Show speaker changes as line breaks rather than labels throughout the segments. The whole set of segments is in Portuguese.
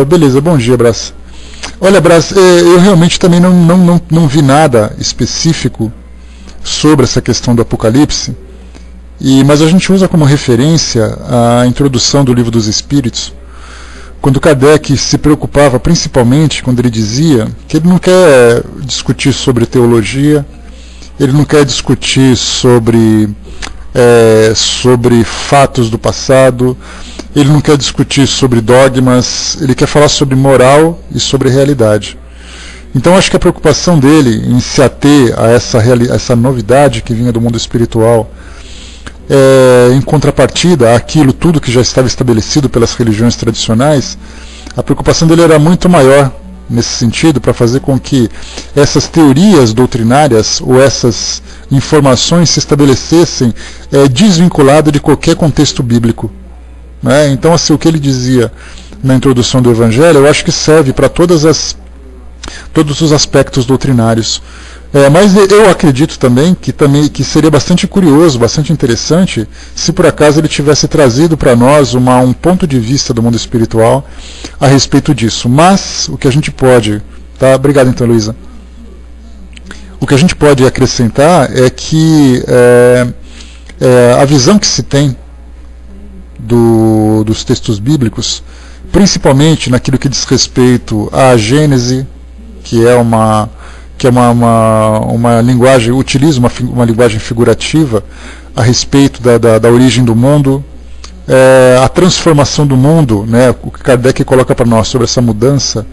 Beleza, bom dia, Brás. Olha, Brás, eu realmente também não vi nada específico sobre essa questão do Apocalipse, mas a gente usa como referência a introdução do Livro dos Espíritos, quando Kardec se preocupava principalmente, quando ele dizia que ele não quer discutir sobre teologia, ele não quer discutir sobre fatos do passado, ele não quer discutir sobre dogmas, ele quer falar sobre moral e sobre realidade. Então acho que a preocupação dele em se ater a essa novidade que vinha do mundo espiritual, em contrapartida àquilo tudo que já estava estabelecido pelas religiões tradicionais, a preocupação dele era muito maior nesse sentido, para fazer com que essas teorias doutrinárias ou essas informações se estabelecessem desvinculadas de qualquer contexto bíblico. Então, assim, o que ele dizia na introdução do Evangelho, eu acho que serve para todos os aspectos doutrinários. Mas eu acredito também que seria bastante curioso, bastante interessante, se por acaso ele tivesse trazido para nós um ponto de vista do mundo espiritual a respeito disso. Mas o que a gente pode... Tá? Obrigado então, Luísa. O que a gente pode acrescentar é que a visão que se tem dos textos bíblicos, principalmente naquilo que diz respeito à Gênese, que é uma linguagem, utiliza uma linguagem figurativa a respeito da origem do mundo, a transformação do mundo, o que Kardec coloca para nós sobre essa mudança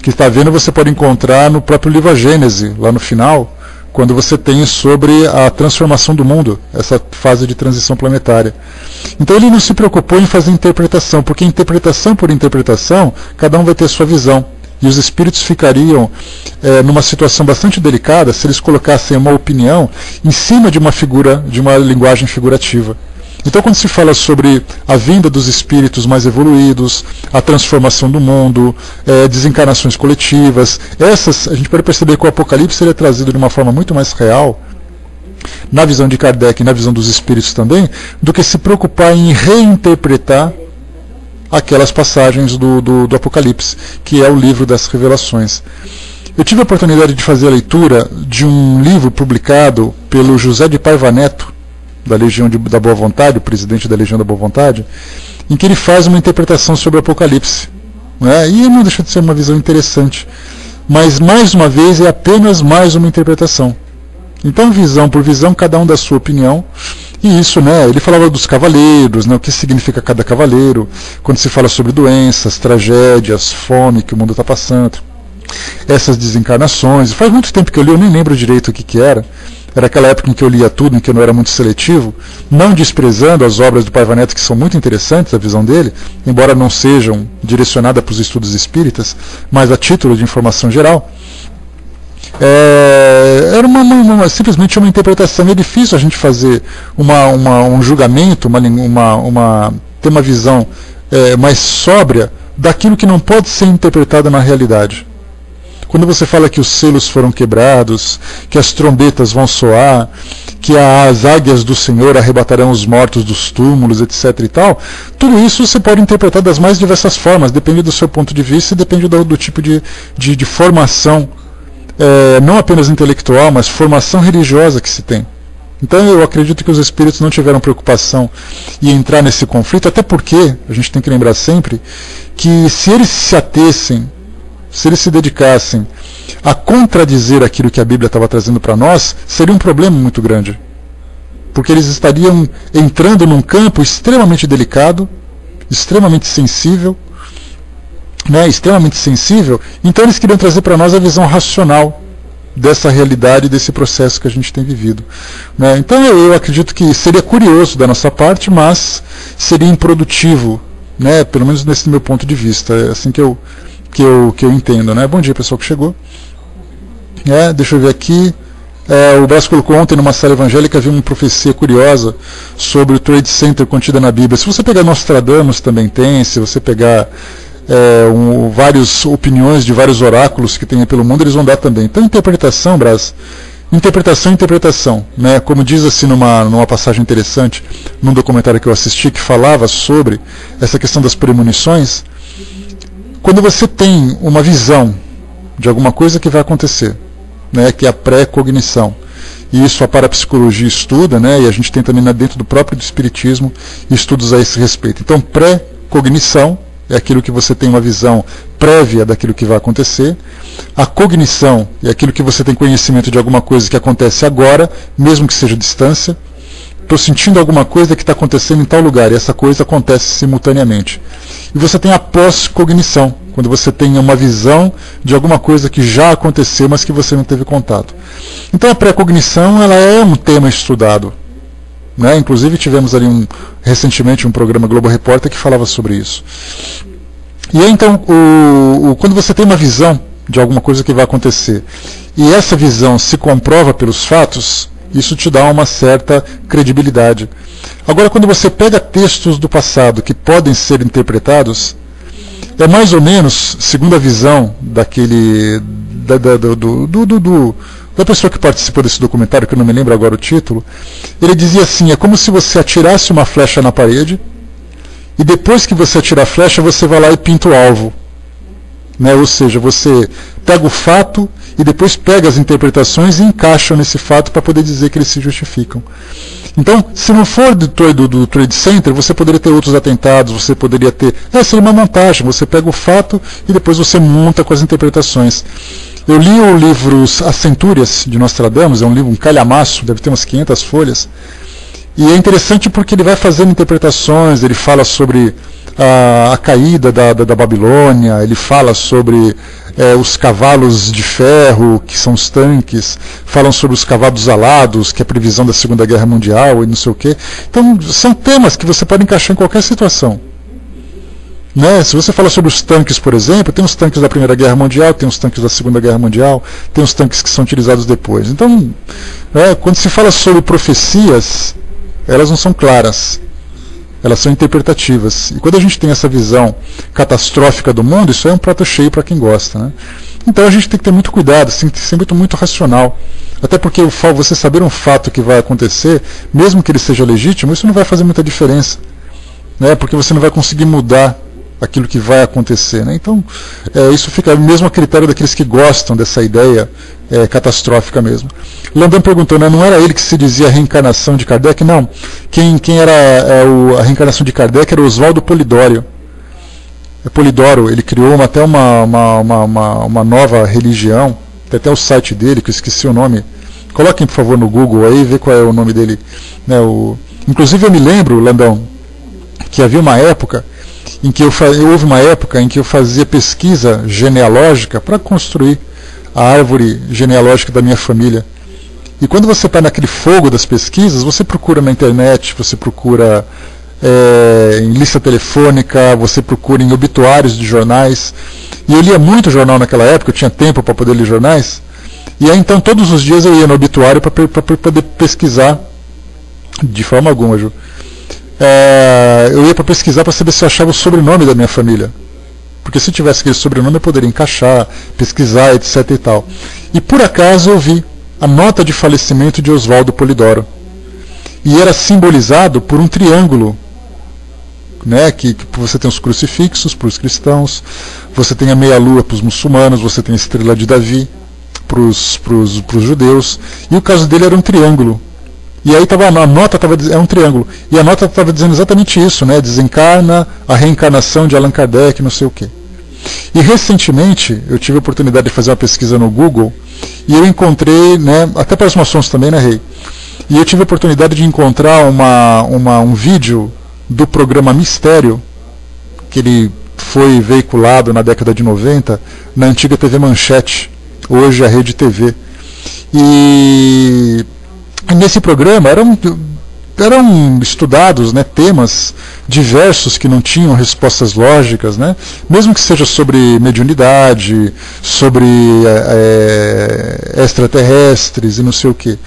que está vendo, você pode encontrar no próprio livro A Gênese, lá no final, quando você tem sobre a transformação do mundo, essa fase de transição planetária. Então ele não se preocupou em fazer interpretação, porque interpretação por interpretação, cada um vai ter sua visão. E os espíritos ficariam numa situação bastante delicada se eles colocassem uma opinião em cima de uma linguagem figurativa. Então, quando se fala sobre a vinda dos espíritos mais evoluídos, a transformação do mundo, desencarnações coletivas, essas a gente pode perceber que o Apocalipse ele é trazido de uma forma muito mais real, na visão de Kardec e na visão dos espíritos também, do que se preocupar em reinterpretar aquelas passagens do Apocalipse, que é o livro das revelações. Eu tive a oportunidade de fazer a leitura de um livro publicado pelo José de Paiva Neto, da Legião da Boa Vontade, o presidente da Legião da Boa Vontade, em que ele faz uma interpretação sobre o Apocalipse. E não deixa de ser uma visão interessante. Mas, mais uma vez, é apenas mais uma interpretação. Então, visão por visão, cada um dá a sua opinião. E isso, ele falava dos cavaleiros, o que significa cada cavaleiro, quando se fala sobre doenças, tragédias, fome que o mundo está passando, essas desencarnações. Faz muito tempo que eu li, eu nem lembro direito o que era. Era aquela época em que eu lia tudo, em que eu não era muito seletivo, não desprezando as obras do Paiva Neto, que são muito interessantes, a visão dele, embora não sejam direcionadas para os estudos espíritas, mas a título de informação geral. Era simplesmente uma interpretação. É difícil a gente fazer um julgamento, ter uma visão mais sóbria daquilo que não pode ser interpretado na realidade. Quando você fala que os selos foram quebrados, que as trombetas vão soar, que as águias do Senhor arrebatarão os mortos dos túmulos, etc. e tal, tudo isso você pode interpretar das mais diversas formas, depende do seu ponto de vista e depende do tipo de formação, não apenas intelectual, mas formação religiosa que se tem. Então eu acredito que os espíritos não tiveram preocupação em entrar nesse conflito, até porque, a gente tem que lembrar sempre, que se eles se atessem, se eles se dedicassem a contradizer aquilo que a Bíblia estava trazendo para nós, seria um problema muito grande. Porque eles estariam entrando num campo extremamente delicado, extremamente sensível, então eles queriam trazer para nós a visão racional dessa realidade, desse processo que a gente tem vivido. Então eu acredito que seria curioso da nossa parte, mas seria improdutivo, pelo menos nesse meu ponto de vista. É assim que eu entendo. Bom dia, pessoal que chegou. Deixa eu ver aqui. O Brás colocou ontem numa sala evangélica, havia uma profecia curiosa sobre o Trade Center contida na Bíblia. Se você pegar Nostradamus também tem, se você pegar várias opiniões de vários oráculos que tem pelo mundo, eles vão dar também. Então, interpretação, Brás, interpretação, como diz assim numa passagem interessante, num documentário que eu assisti, que falava sobre essa questão das premonições. quando você tem uma visão de alguma coisa que vai acontecer, né, que é a pré-cognição, e isso a parapsicologia estuda, né, e a gente tem também dentro do próprio espiritismo estudos a esse respeito. Então, pré-cognição é aquilo que você tem uma visão prévia daquilo que vai acontecer. A cognição é aquilo que você tem conhecimento de alguma coisa que acontece agora, mesmo que seja distância. Estou sentindo alguma coisa que está acontecendo em tal lugar, e essa coisa acontece simultaneamente. E você tem a pós-cognição, quando você tem uma visão de alguma coisa que já aconteceu, mas que você não teve contato. Então a pré-cognição ela é um tema estudado, né? Inclusive tivemos ali recentemente um programa Globo Repórter que falava sobre isso. E aí, então, quando você tem uma visão de alguma coisa que vai acontecer, e essa visão se comprova pelos fatos, isso te dá uma certa credibilidade. Agora, quando você pega textos do passado que podem ser interpretados, é mais ou menos, segundo a visão daquele da pessoa que participou desse documentário, que eu não me lembro agora o título, ele dizia assim, é como se você atirasse uma flecha na parede, e depois que você atira a flecha, você vai lá e pinta o alvo. Né? Ou seja, você pega o fato e depois pega as interpretações e encaixa nesse fato para poder dizer que eles se justificam. Então, se não for do Trade Center, você poderia ter outros atentados, você poderia ter... seria uma montagem, você pega o fato e depois você monta com as interpretações. Eu li o livro As Centúrias, de Nostradamus, é um livro, um calhamaço, deve ter umas 500 folhas, e é interessante porque ele vai fazendo interpretações, ele fala sobre a caída da Babilônia, ele fala sobre os cavalos de ferro, que são os tanques, falam sobre os cavalos alados, que é a previsão da Segunda Guerra Mundial e não sei o quê. Então, são temas que você pode encaixar em qualquer situação. Né? Se você fala sobre os tanques, por exemplo, tem os tanques da Primeira Guerra Mundial, tem os tanques da Segunda Guerra Mundial, tem os tanques que são utilizados depois. Então, quando se fala sobre profecias, elas não são claras. Elas são interpretativas. E quando a gente tem essa visão catastrófica do mundo, isso é um prato cheio para quem gosta. Né? Então a gente tem que ter muito cuidado, tem que ser muito racional. Até porque você saber um fato que vai acontecer, mesmo que ele seja legítimo, isso não vai fazer muita diferença. Né? Porque você não vai conseguir mudar aquilo que vai acontecer. Né? Então, isso fica mesmo a critério daqueles que gostam dessa ideia catastrófica mesmo. Landon perguntou, né, não era ele que se dizia a reencarnação de Kardec? Não. Quem era a reencarnação de Kardec era Oswaldo Polidoro. Polidoro, ele criou até uma nova religião, tem até o site dele, que eu esqueci o nome. Coloquem, por favor, no Google aí, vê qual é o nome dele. Né, inclusive eu me lembro, Landon, que havia uma época em que houve uma época em que eu fazia pesquisa genealógica para construir a árvore genealógica da minha família. E quando você está naquele fogo das pesquisas, você procura na internet, você procura em lista telefônica, você procura em obituários de jornais. E eu lia muito jornal naquela época, eu tinha tempo para poder ler jornais. E aí então todos os dias eu ia no obituário para poder pesquisar, de forma alguma, Ju. Eu ia para pesquisar para saber se eu achava o sobrenome da minha família. Porque se tivesse aquele sobrenome eu poderia encaixar, pesquisar, etc. e tal. E por acaso eu vi a nota de falecimento de Oswaldo Polidoro. E era simbolizado por um triângulo. Né, que você tem os crucifixos para os cristãos, você tem a meia-lua para os muçulmanos, você tem a estrela de Davi para os judeus. E o caso dele era um triângulo. E aí a nota é um triângulo. E a nota estava dizendo exatamente isso, né? Desencarna a reencarnação de Allan Kardec, não sei o quê. E recentemente eu tive a oportunidade de fazer uma pesquisa no Google e eu encontrei, né, até para os maçons também, né, Rei? E eu tive a oportunidade de encontrar um vídeo do programa Mistério, que ele foi veiculado na década de 90 na antiga TV Manchete, hoje a Rede TV. E nesse programa eram estudados, né, temas diversos que não tinham respostas lógicas, né, mesmo que seja sobre mediunidade, sobre extraterrestres e não sei o quê.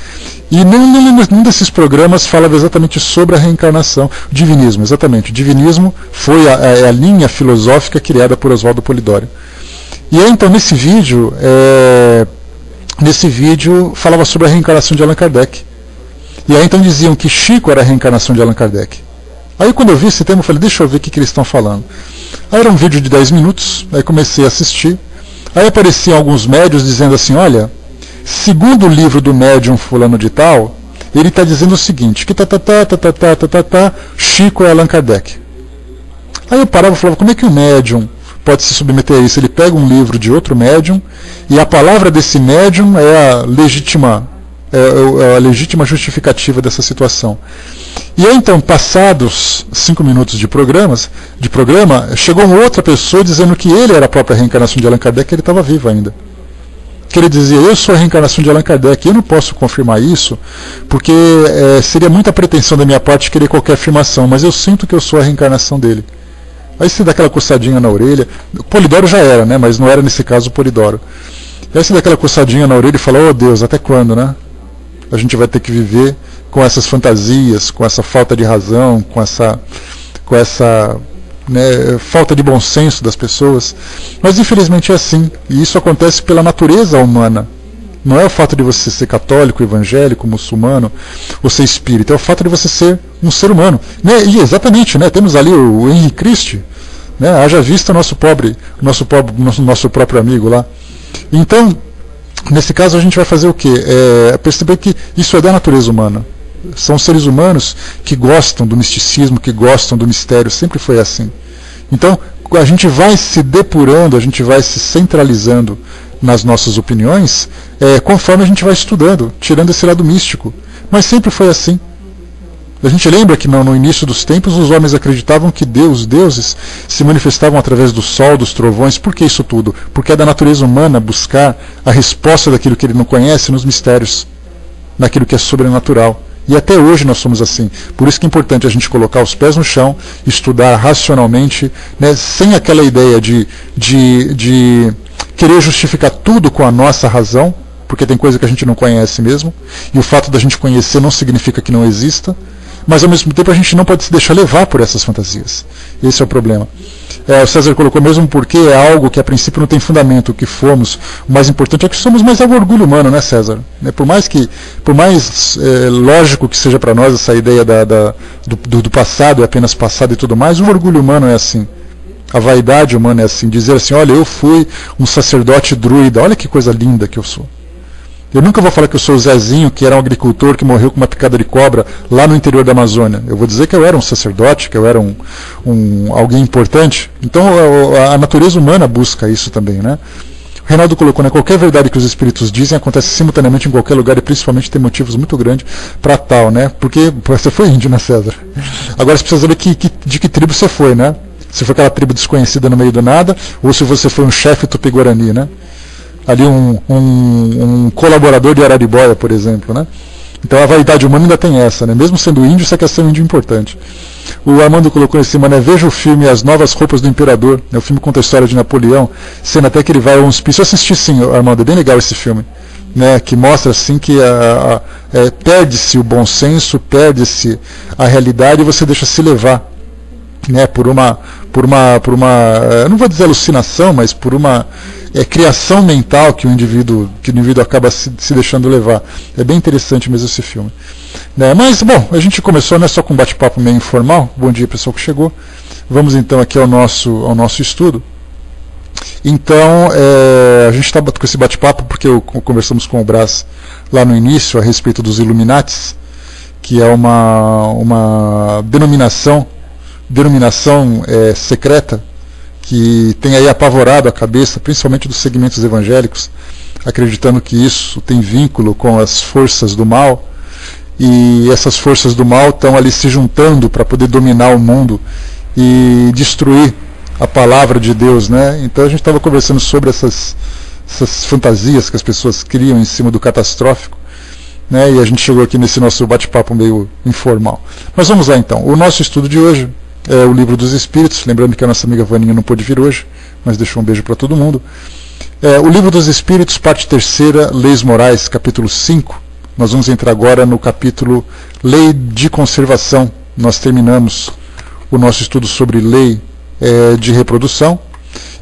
E nenhum desses programas falava exatamente sobre a reencarnação. O divinismo, exatamente. O divinismo foi a linha filosófica criada por Oswaldo Polidoro. E aí, então, nesse vídeo falava sobre a reencarnação de Allan Kardec. E aí então diziam que Chico era a reencarnação de Allan Kardec. Aí quando eu vi esse tema eu falei, deixa eu ver o que eles estão falando. Aí era um vídeo de 10 minutos, aí comecei a assistir. Aí apareciam alguns médiuns dizendo assim, olha, segundo o livro do médium fulano de tal, ele está dizendo o seguinte, que Chico é Allan Kardec. Aí eu parava e falava, como é que o médium pode se submeter a isso? Ele pega um livro de outro médium e a palavra desse médium é a legítima justificativa dessa situação. E aí então, passados 5 minutos de programa, chegou uma outra pessoa dizendo que ele era a própria reencarnação de Allan Kardec, que ele estava vivo ainda. Que ele dizia, eu sou a reencarnação de Allan Kardec, eu não posso confirmar isso, porque seria muita pretensão da minha parte querer qualquer afirmação, mas eu sinto que eu sou a reencarnação dele. Aí você dá aquela coçadinha na orelha, o Polidoro já era, né? Mas não era nesse caso o Polidoro. E aí você dá aquela coçadinha na orelha e fala, oh Deus, até quando, né? A gente vai ter que viver com essas fantasias, com essa falta de razão, com essa falta de bom senso das pessoas. Mas infelizmente é assim, e isso acontece pela natureza humana. Não é o fato de você ser católico, evangélico, muçulmano, ou ser espírita, é o fato de você ser um ser humano. Né? E exatamente, né? Temos ali o Henri Christ, né? Haja vista nosso próprio amigo lá. Então, nesse caso a gente vai fazer o quê? Perceber que isso é da natureza humana. São seres humanos que gostam do misticismo, que gostam do mistério, sempre foi assim. Então, a gente vai se depurando, a gente vai se centralizando nas nossas opiniões, conforme a gente vai estudando, tirando esse lado místico. Mas sempre foi assim. A gente lembra que no início dos tempos os homens acreditavam que os deuses se manifestavam através do sol, dos trovões. Por que isso tudo? Porque é da natureza humana buscar a resposta daquilo que ele não conhece nos mistérios, naquilo que é sobrenatural. E até hoje nós somos assim. Por isso que é importante a gente colocar os pés no chão, estudar racionalmente, né, sem aquela ideia de querer justificar tudo com a nossa razão, porque tem coisa que a gente não conhece mesmo, e o fato da gente conhecer não significa que não exista, mas ao mesmo tempo a gente não pode se deixar levar por essas fantasias. Esse é o problema. O César colocou mesmo porque é algo que a princípio não tem fundamento, o que fomos, o mais importante é que somos, mas é o orgulho humano, né, César? Por mais lógico que seja para nós essa ideia do passado, é apenas passado e tudo mais, o orgulho humano é assim. A vaidade humana é assim, dizer assim, olha, eu fui um sacerdote druida, olha que coisa linda que eu sou. Eu nunca vou falar que eu sou o Zezinho, que era um agricultor que morreu com uma picada de cobra lá no interior da Amazônia. Eu vou dizer que eu era um sacerdote, que eu era alguém importante. Então a natureza humana busca isso também, né? O Reinaldo colocou, né, qualquer verdade que os espíritos dizem acontece simultaneamente em qualquer lugar e principalmente tem motivos muito grandes para tal, né? Porque você foi índio, né, César? Agora você precisa saber de que tribo você foi, né? Se foi aquela tribo desconhecida no meio do nada, ou se você foi um chefe tupi-guarani, né? Ali um colaborador de Araribóia, por exemplo, né? Então a vaidade humana ainda tem essa, né? Mesmo sendo índio, você quer ser um índio importante. O Armando colocou em cima, né? Veja o filme As Novas Roupas do Imperador, né? O filme conta a história de Napoleão, sendo até que ele vai a um hospício. Eu assisti sim, Armando, é bem legal esse filme, né? Que mostra assim que perde-se o bom senso, perde-se a realidade e você deixa se levar, né? Por uma não vou dizer alucinação, mas por uma criação mental que o indivíduo acaba se deixando levar. É bem interessante mesmo esse filme. Né? Mas, bom, a gente começou, né, só com um bate-papo meio informal. Bom dia, pessoal que chegou. Vamos então aqui ao nosso estudo. Então, a gente está com esse bate-papo porque conversamos com o Brás lá no início a respeito dos Illuminatis, que é uma denominação secreta que tem aí apavorado a cabeça, principalmente dos segmentos evangélicos, acreditando que isso tem vínculo com as forças do mal, e essas forças do mal estão ali se juntando para poder dominar o mundo e destruir a palavra de Deus, né? Então a gente estava conversando sobre essas fantasias que as pessoas criam em cima do catastrófico, né? E a gente chegou aqui nesse nosso bate-papo meio informal. Mas vamos lá então. O nosso estudo de hoje é o Livro dos Espíritos, lembrando que a nossa amiga Vaninha não pôde vir hoje, mas deixou um beijo para todo mundo. O Livro dos Espíritos, parte 3ª, Leis Morais, capítulo 5. Nós vamos entrar agora no capítulo Lei de Conservação. Nós terminamos o nosso estudo sobre lei de reprodução.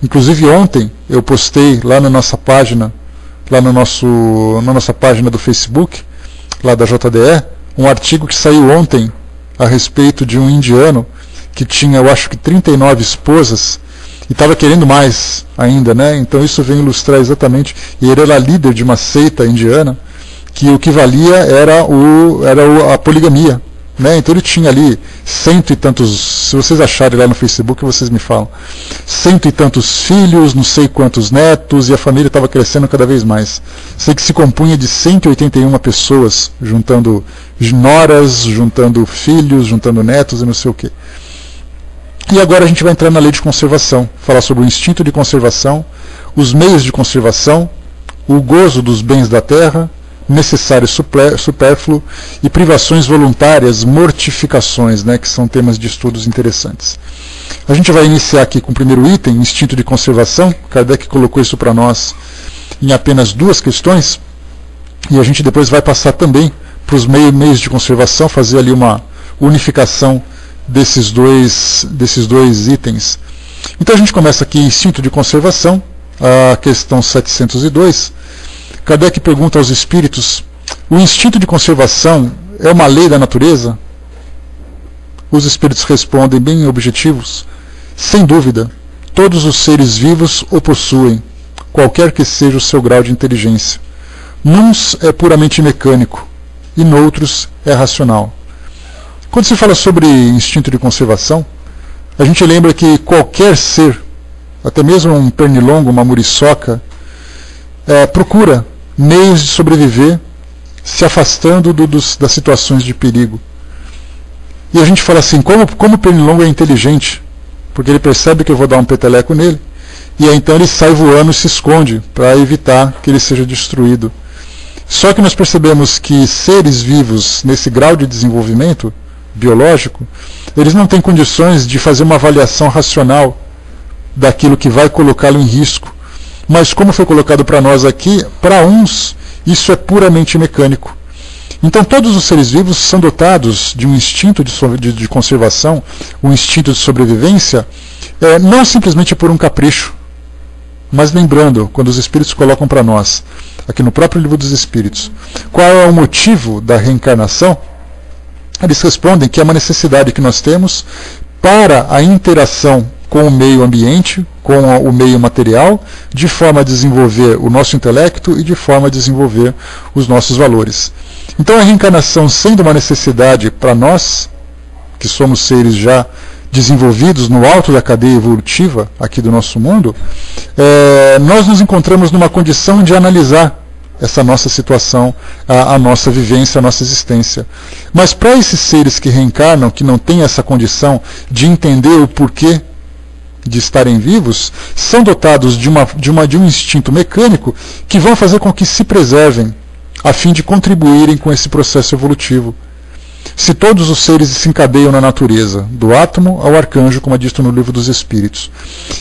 Inclusive ontem eu postei lá na nossa página, na nossa página do Facebook, lá da JDE, um artigo que saiu ontem a respeito de um indiano que tinha, eu acho que 39 esposas, e estava querendo mais ainda, né? Então isso vem ilustrar exatamente, e ele era líder de uma seita indiana, que o que valia era a poligamia, né? Então ele tinha ali 100 e tantos, se vocês acharem lá no Facebook, vocês me falam, 100 e tantos filhos, não sei quantos netos, e a família estava crescendo cada vez mais. Sei que se compunha de 181 pessoas, juntando noras, juntando filhos, juntando netos e não sei o quê. E agora a gente vai entrar na lei de conservação, falar sobre o instinto de conservação, os meios de conservação, o gozo dos bens da terra, necessário e supérfluo, e privações voluntárias, mortificações, né, que são temas de estudos interessantes. A gente vai iniciar aqui com o primeiro item, instinto de conservação. Kardec colocou isso para nós em apenas 2 questões, e a gente depois vai passar também para os meios de conservação, fazer ali uma unificação desses dois itens. Então a gente começa aqui, instinto de conservação, a questão 702. Kardec pergunta aos espíritos: o instinto de conservação é uma lei da natureza? Os espíritos respondem bem objetivos: sem dúvida, todos os seres vivos o possuem, qualquer que seja o seu grau de inteligência. Nuns é puramente mecânico, e noutros é racional. Quando se fala sobre instinto de conservação, a gente lembra que qualquer ser, até mesmo um pernilongo, uma muriçoca, procura meios de sobreviver, se afastando das situações de perigo. E a gente fala assim, como o pernilongo é inteligente, porque ele percebe que eu vou dar um peteleco nele, e aí então ele sai voando e se esconde, para evitar que ele seja destruído. Só que nós percebemos que seres vivos nesse grau de desenvolvimento biológico, eles não têm condições de fazer uma avaliação racional daquilo que vai colocá-lo em risco. Mas como foi colocado para nós aqui, para uns isso é puramente mecânico. Então todos os seres vivos são dotados de um instinto de conservação, um instinto de sobrevivência, não simplesmente por um capricho, mas lembrando, quando os Espíritos colocam para nós, aqui no próprio Livro dos Espíritos, qual é o motivo da reencarnação, eles respondem que é uma necessidade que nós temos para a interação com o meio ambiente, com o meio material, de forma a desenvolver o nosso intelecto e de forma a desenvolver os nossos valores. Então a reencarnação, sendo uma necessidade para nós, que somos seres já desenvolvidos no alto da cadeia evolutiva aqui do nosso mundo, nós nos encontramos numa condição de analisar essa nossa situação, a nossa vivência, a nossa existência. Mas para esses seres que reencarnam, que não têm essa condição de entender o porquê de estarem vivos, são dotados de um instinto mecânico que vão fazer com que se preservem, a fim de contribuírem com esse processo evolutivo. Se todos os seres se encadeiam na natureza, do átomo ao arcanjo, como é dito no Livro dos Espíritos,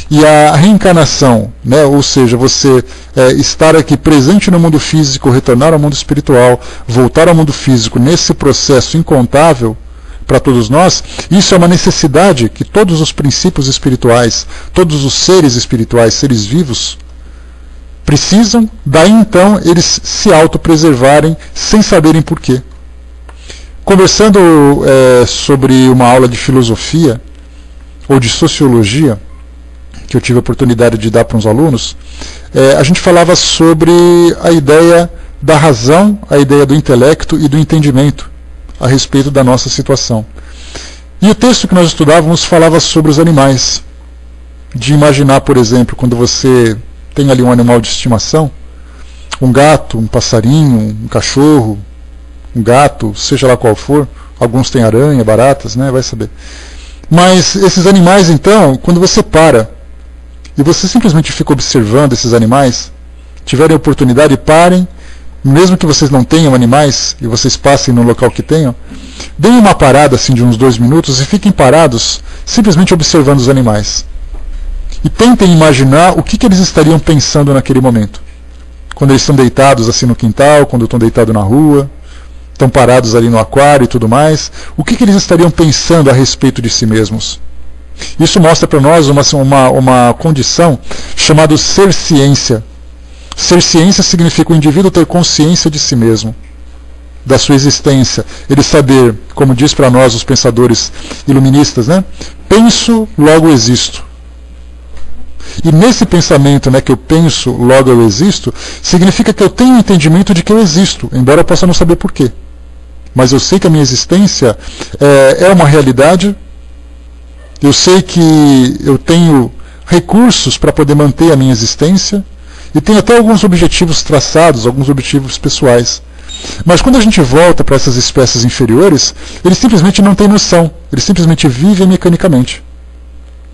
e a reencarnação, né, ou seja, você estar aqui presente no mundo físico, retornar ao mundo espiritual, voltar ao mundo físico, nesse processo incontável para todos nós, isso é uma necessidade que todos os princípios espirituais, todos os seres espirituais, seres vivos, precisam, daí então eles se autopreservarem sem saberem porquê. Conversando sobre uma aula de filosofia ou de sociologia, que eu tive a oportunidade de dar para uns alunos, a gente falava sobre a ideia da razão, a ideia do intelecto e do entendimento a respeito da nossa situação. E o texto que nós estudávamos falava sobre os animais. De imaginar, por exemplo, quando você tem ali um animal de estimação, um gato, um passarinho, um cachorro, um gato, seja lá qual for, alguns têm aranha, baratas, né, vai saber. Mas esses animais, então, quando você para e você simplesmente fica observando esses animais, tiverem oportunidade, parem, mesmo que vocês não tenham animais e vocês passem no local que tenham, deem uma parada assim de uns 2 minutos e fiquem parados simplesmente observando os animais. E tentem imaginar o que eles estariam pensando naquele momento. Quando eles estão deitados assim no quintal, quando estão deitados na rua, estão parados ali no aquário e tudo mais, o que eles estariam pensando a respeito de si mesmos? Isso mostra para nós uma condição chamada ser ciência. Ser ciência significa o indivíduo ter consciência de si mesmo, da sua existência, ele saber, como diz para nós os pensadores iluministas, né? Penso, logo existo. E nesse pensamento, né, que eu penso, logo eu existo, significa que eu tenho entendimento de que eu existo, embora eu possa não saber porquê. Mas eu sei que a minha existência é uma realidade, eu sei que eu tenho recursos para poder manter a minha existência, e tenho até alguns objetivos traçados, alguns objetivos pessoais. Mas quando a gente volta para essas espécies inferiores, eles simplesmente não têm noção, eles simplesmente vivem mecanicamente.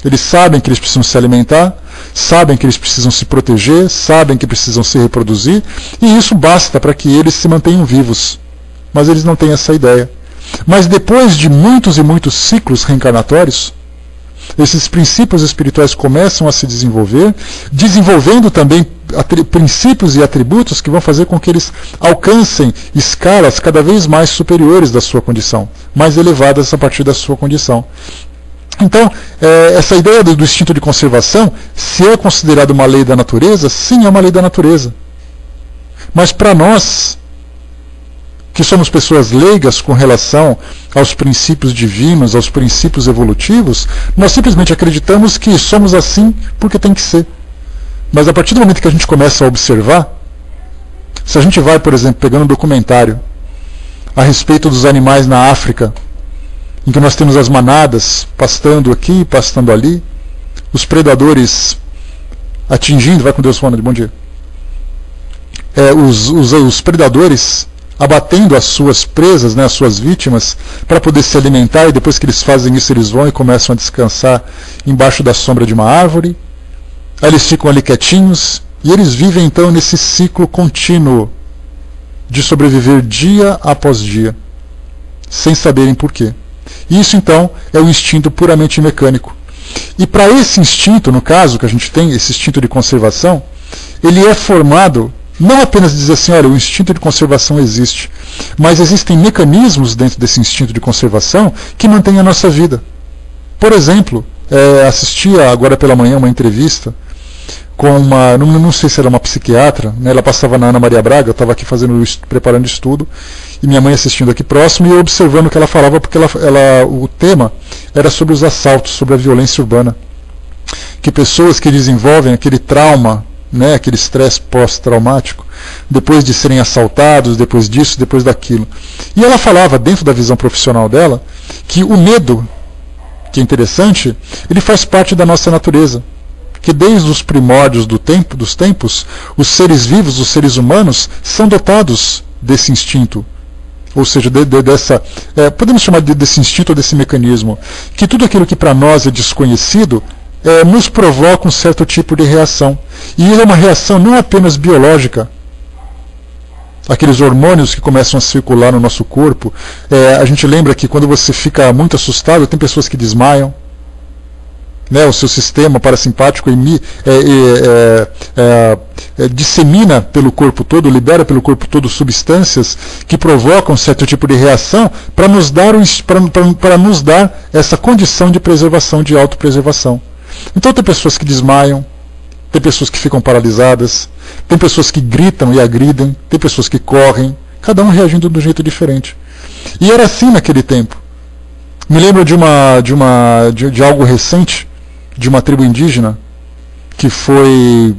Eles sabem que eles precisam se alimentar, sabem que eles precisam se proteger, sabem que precisam se reproduzir, e isso basta para que eles se mantenham vivos. Mas eles não têm essa ideia. Mas depois de muitos e muitos ciclos reencarnatórios, esses princípios espirituais começam a se desenvolver, desenvolvendo também princípios e atributos que vão fazer com que eles alcancem escalas cada vez mais superiores da sua condição, mais elevadas a partir da sua condição. Então, essa ideia do instinto de conservação, se é considerado uma lei da natureza, sim, é uma lei da natureza. Mas para nós, que somos pessoas leigas com relação aos princípios divinos, aos princípios evolutivos, nós simplesmente acreditamos que somos assim porque tem que ser. Mas a partir do momento que a gente começa a observar, se a gente vai, por exemplo, pegando um documentário a respeito dos animais na África, em que nós temos as manadas pastando aqui, pastando ali, os predadores atingindo, vai com Deus, Ronald, bom dia, os predadores abatendo as suas presas, né, as suas vítimas, para poder se alimentar, e depois que eles fazem isso, eles vão e começam a descansar embaixo da sombra de uma árvore. Aí eles ficam ali quietinhos, e eles vivem então nesse ciclo contínuo de sobreviver dia após dia, sem saberem porquê. Isso então é um instinto puramente mecânico. E para esse instinto, no caso que a gente tem, esse instinto de conservação, ele é formado não apenas dizer assim, olha, o instinto de conservação existe, mas existem mecanismos dentro desse instinto de conservação que mantêm a nossa vida. Por exemplo, assisti agora pela manhã uma entrevista com uma, não sei se era uma psiquiatra, né, ela passava na Ana Maria Braga, eu estava aqui preparando estudo, e minha mãe assistindo aqui próximo, e eu observando o que ela falava, porque o tema era sobre os assaltos, sobre a violência urbana. Que pessoas que desenvolvem aquele trauma, né, aquele estresse pós-traumático, depois de serem assaltados, depois disso, depois daquilo. E ela falava, dentro da visão profissional dela, que o medo, que é interessante, ele faz parte da nossa natureza. Que desde os primórdios dos tempos, os seres vivos, os seres humanos, são dotados desse instinto. Ou seja, podemos chamar desse instinto ou desse mecanismo. Que tudo aquilo que para nós é desconhecido, nos provoca um certo tipo de reação. E é uma reação não apenas biológica. Aqueles hormônios que começam a circular no nosso corpo. A gente lembra que quando você fica muito assustado, tem pessoas que desmaiam. Né, o seu sistema parasimpático dissemina pelo corpo todo, libera pelo corpo todo substâncias que provocam um certo tipo de reação para nos dar essa condição de preservação, de autopreservação. Então tem pessoas que desmaiam, tem pessoas que ficam paralisadas, tem pessoas que gritam e agridem, tem pessoas que correm, cada um reagindo de um jeito diferente. E era assim naquele tempo. Me lembro de algo recente, de uma tribo indígena que foi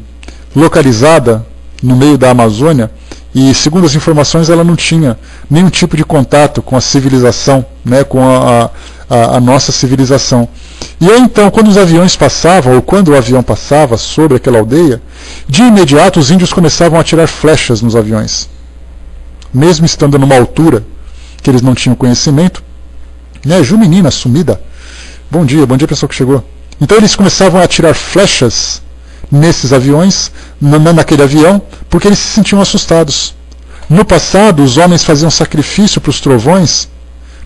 localizada no meio da Amazônia e, segundo as informações, ela não tinha nenhum tipo de contato com a civilização, né, com a nossa civilização. E aí então, quando os aviões passavam, ou quando o avião passava sobre aquela aldeia, de imediato os índios começavam a atirar flechas nos aviões. Mesmo estando numa altura que eles não tinham conhecimento, né, Ju menina, sumida, bom dia pessoal que chegou. Então eles começavam a atirar flechas nesses aviões, naquele avião, porque eles se sentiam assustados. No passado, os homens faziam sacrifício para os trovões,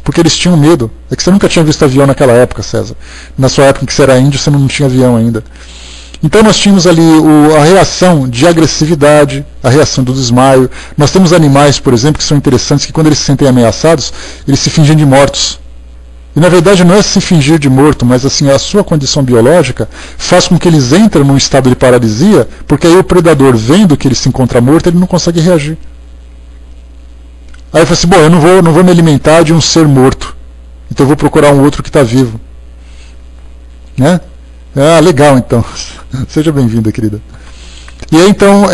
porque eles tinham medo. É que você nunca tinha visto avião naquela época, César. Na sua época em que você era índio, você não tinha avião ainda. Então nós tínhamos ali a reação de agressividade, a reação do desmaio. Nós temos animais, por exemplo, que são interessantes, que quando eles se sentem ameaçados, eles se fingem de mortos. E na verdade não é se fingir de morto, mas assim, a sua condição biológica faz com que eles entrem num estado de paralisia, porque aí o predador, vendo que ele se encontra morto, ele não consegue reagir. Aí eu falei assim, bom, eu não vou me alimentar de um ser morto, então eu vou procurar um outro que está vivo. Né? Ah, legal então. Seja bem-vinda, querida. E aí então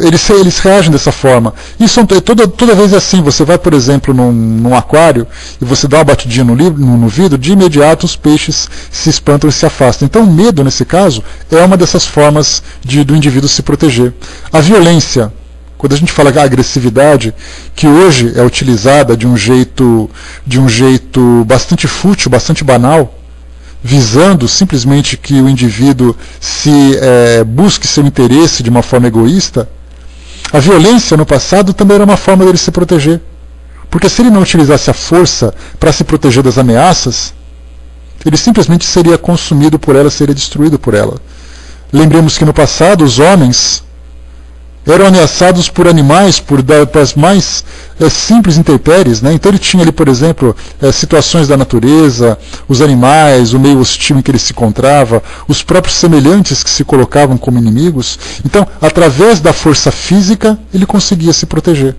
eles reagem dessa forma. Isso toda vez é assim. Você vai, por exemplo, num aquário e você dá uma batidinha no vidro, de imediato os peixes se espantam e se afastam. Então o medo, nesse caso, é uma dessas formas do indivíduo se proteger. A violência, quando a gente fala da agressividade, que hoje é utilizada de um jeito bastante fútil, bastante banal, visando simplesmente que o indivíduo busque seu interesse de uma forma egoísta, a violência no passado também era uma forma dele se proteger. Porque se ele não utilizasse a força para se proteger das ameaças, ele simplesmente seria consumido por ela, seria destruído por ela. Lembremos que no passado os homens eram ameaçados por animais, por as mais simples intempéries, né? Então ele tinha ali, por exemplo, situações da natureza, os animais, o meio hostil em que ele se encontrava, os próprios semelhantes que se colocavam como inimigos. Então, através da força física, ele conseguia se proteger.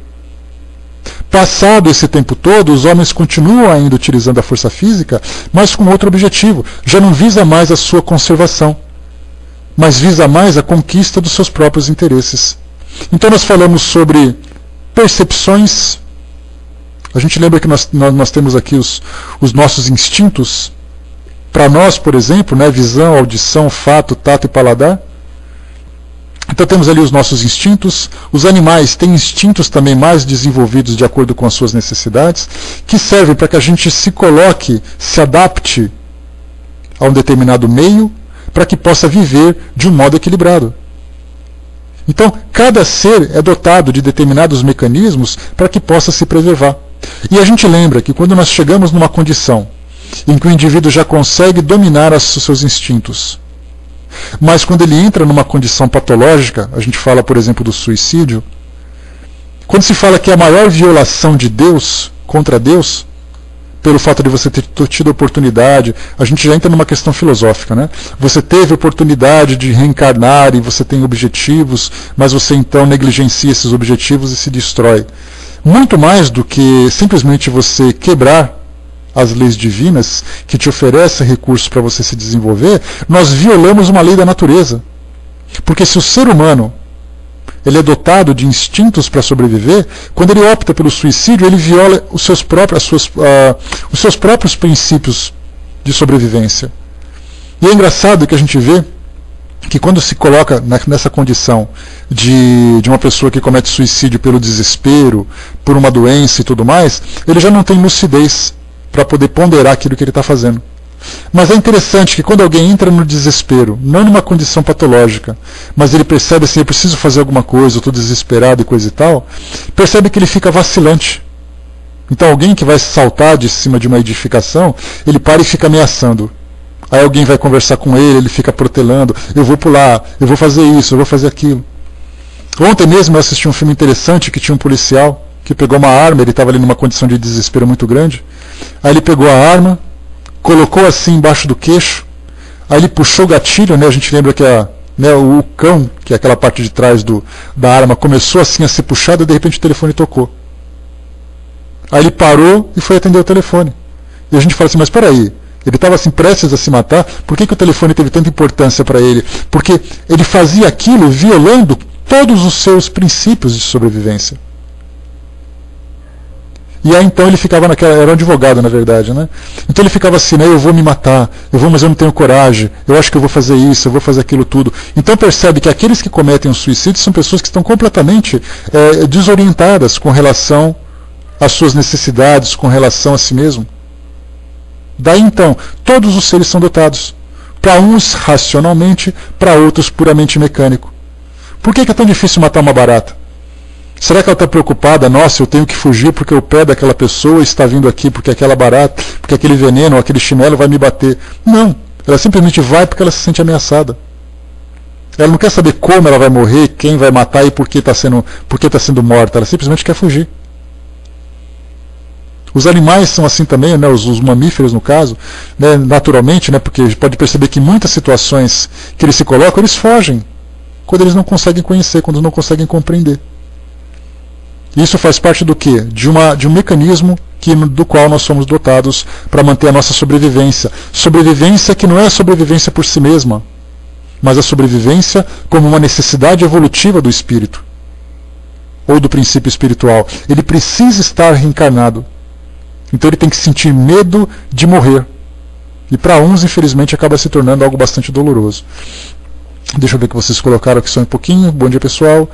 Passado esse tempo todo, os homens continuam ainda utilizando a força física, mas com outro objetivo. Já não visa mais a sua conservação, mas visa mais a conquista dos seus próprios interesses. Então nós falamos sobre percepções. A gente lembra que nós temos aqui os nossos instintos. Para nós, por exemplo, né, visão, audição, fato, tato e paladar. Então temos ali os nossos instintos. Os animais têm instintos também mais desenvolvidos de acordo com as suas necessidades, que servem para que a gente se coloque, se adapte a um determinado meio, para que possa viver de um modo equilibrado. Então, cada ser é dotado de determinados mecanismos para que possa se preservar. E a gente lembra que quando nós chegamos numa condição em que o indivíduo já consegue dominar os seus instintos, mas quando ele entra numa condição patológica, a gente fala, por exemplo, do suicídio, quando se fala que é a maior violação de Deus contra Deus, pelo fato de você ter tido a oportunidade, a gente já entra numa questão filosófica, né? Você teve a oportunidade de reencarnar e você tem objetivos, mas você então negligencia esses objetivos e se destrói. Muito mais do que simplesmente você quebrar as leis divinas que te oferecem recursos para você se desenvolver, nós violamos uma lei da natureza. Porque se o ser humano ele é dotado de instintos para sobreviver, quando ele opta pelo suicídio, ele viola os seus próprios princípios de sobrevivência. E é engraçado que a gente vê que quando se coloca nessa condição de uma pessoa que comete suicídio pelo desespero, por uma doença e tudo mais, ele já não tem lucidez para poder ponderar aquilo que ele está fazendo. Mas é interessante que quando alguém entra no desespero, não numa condição patológica, mas ele percebe assim, eu preciso fazer alguma coisa, eu estou desesperado e coisa e tal, percebe que ele fica vacilante. Então alguém que vai saltar de cima de uma edificação, ele para e fica ameaçando. Aí alguém vai conversar com ele fica protelando, eu vou pular, eu vou fazer isso, eu vou fazer aquilo. Ontem mesmo eu assisti um filme interessante que tinha um policial que pegou uma arma, ele estava ali numa condição de desespero muito grande, aí ele pegou a arma, colocou assim embaixo do queixo, aí ele puxou o gatilho, né? A gente lembra que o cão, que é aquela parte de trás da arma, começou assim a ser puxado e de repente o telefone tocou. Aí ele parou e foi atender o telefone. E a gente fala assim, mas espera aí, ele estava assim prestes a se matar, por que o telefone teve tanta importância para ele? Porque ele fazia aquilo violando todos os seus princípios de sobrevivência. E aí então ele ficava era um advogado na verdade, né? Então ele ficava assim, né, eu vou me matar, mas eu não tenho coragem, eu acho que eu vou fazer isso, eu vou fazer aquilo tudo. Então percebe que aqueles que cometem o suicídio são pessoas que estão completamente desorientadas com relação às suas necessidades, com relação a si mesmo. Daí então, todos os seres são dotados. Para uns racionalmente, para outros puramente mecânico. Por que é tão difícil matar uma barata? Será que ela está preocupada? Nossa, eu tenho que fugir porque o pé daquela pessoa está vindo aqui, porque aquela barata, porque aquele veneno, aquele chinelo vai me bater. Não, ela simplesmente vai porque ela se sente ameaçada. Ela não quer saber como ela vai morrer, quem vai matar e por que está sendo morta. Ela simplesmente quer fugir. Os animais são assim também, né, os mamíferos no caso, né, naturalmente, né, porque a gente pode perceber que em muitas situações que eles se colocam, eles fogem, quando eles não conseguem conhecer, quando não conseguem compreender. Isso faz parte do quê? De um mecanismo do qual nós somos dotados para manter a nossa sobrevivência. Sobrevivência que não é a sobrevivência por si mesma, mas a sobrevivência como uma necessidade evolutiva do espírito, ou do princípio espiritual. Ele precisa estar reencarnado. Então ele tem que sentir medo de morrer. E para uns, infelizmente, acaba se tornando algo bastante doloroso. Deixa eu ver o que vocês colocaram aqui só um pouquinho. Bom dia, pessoal.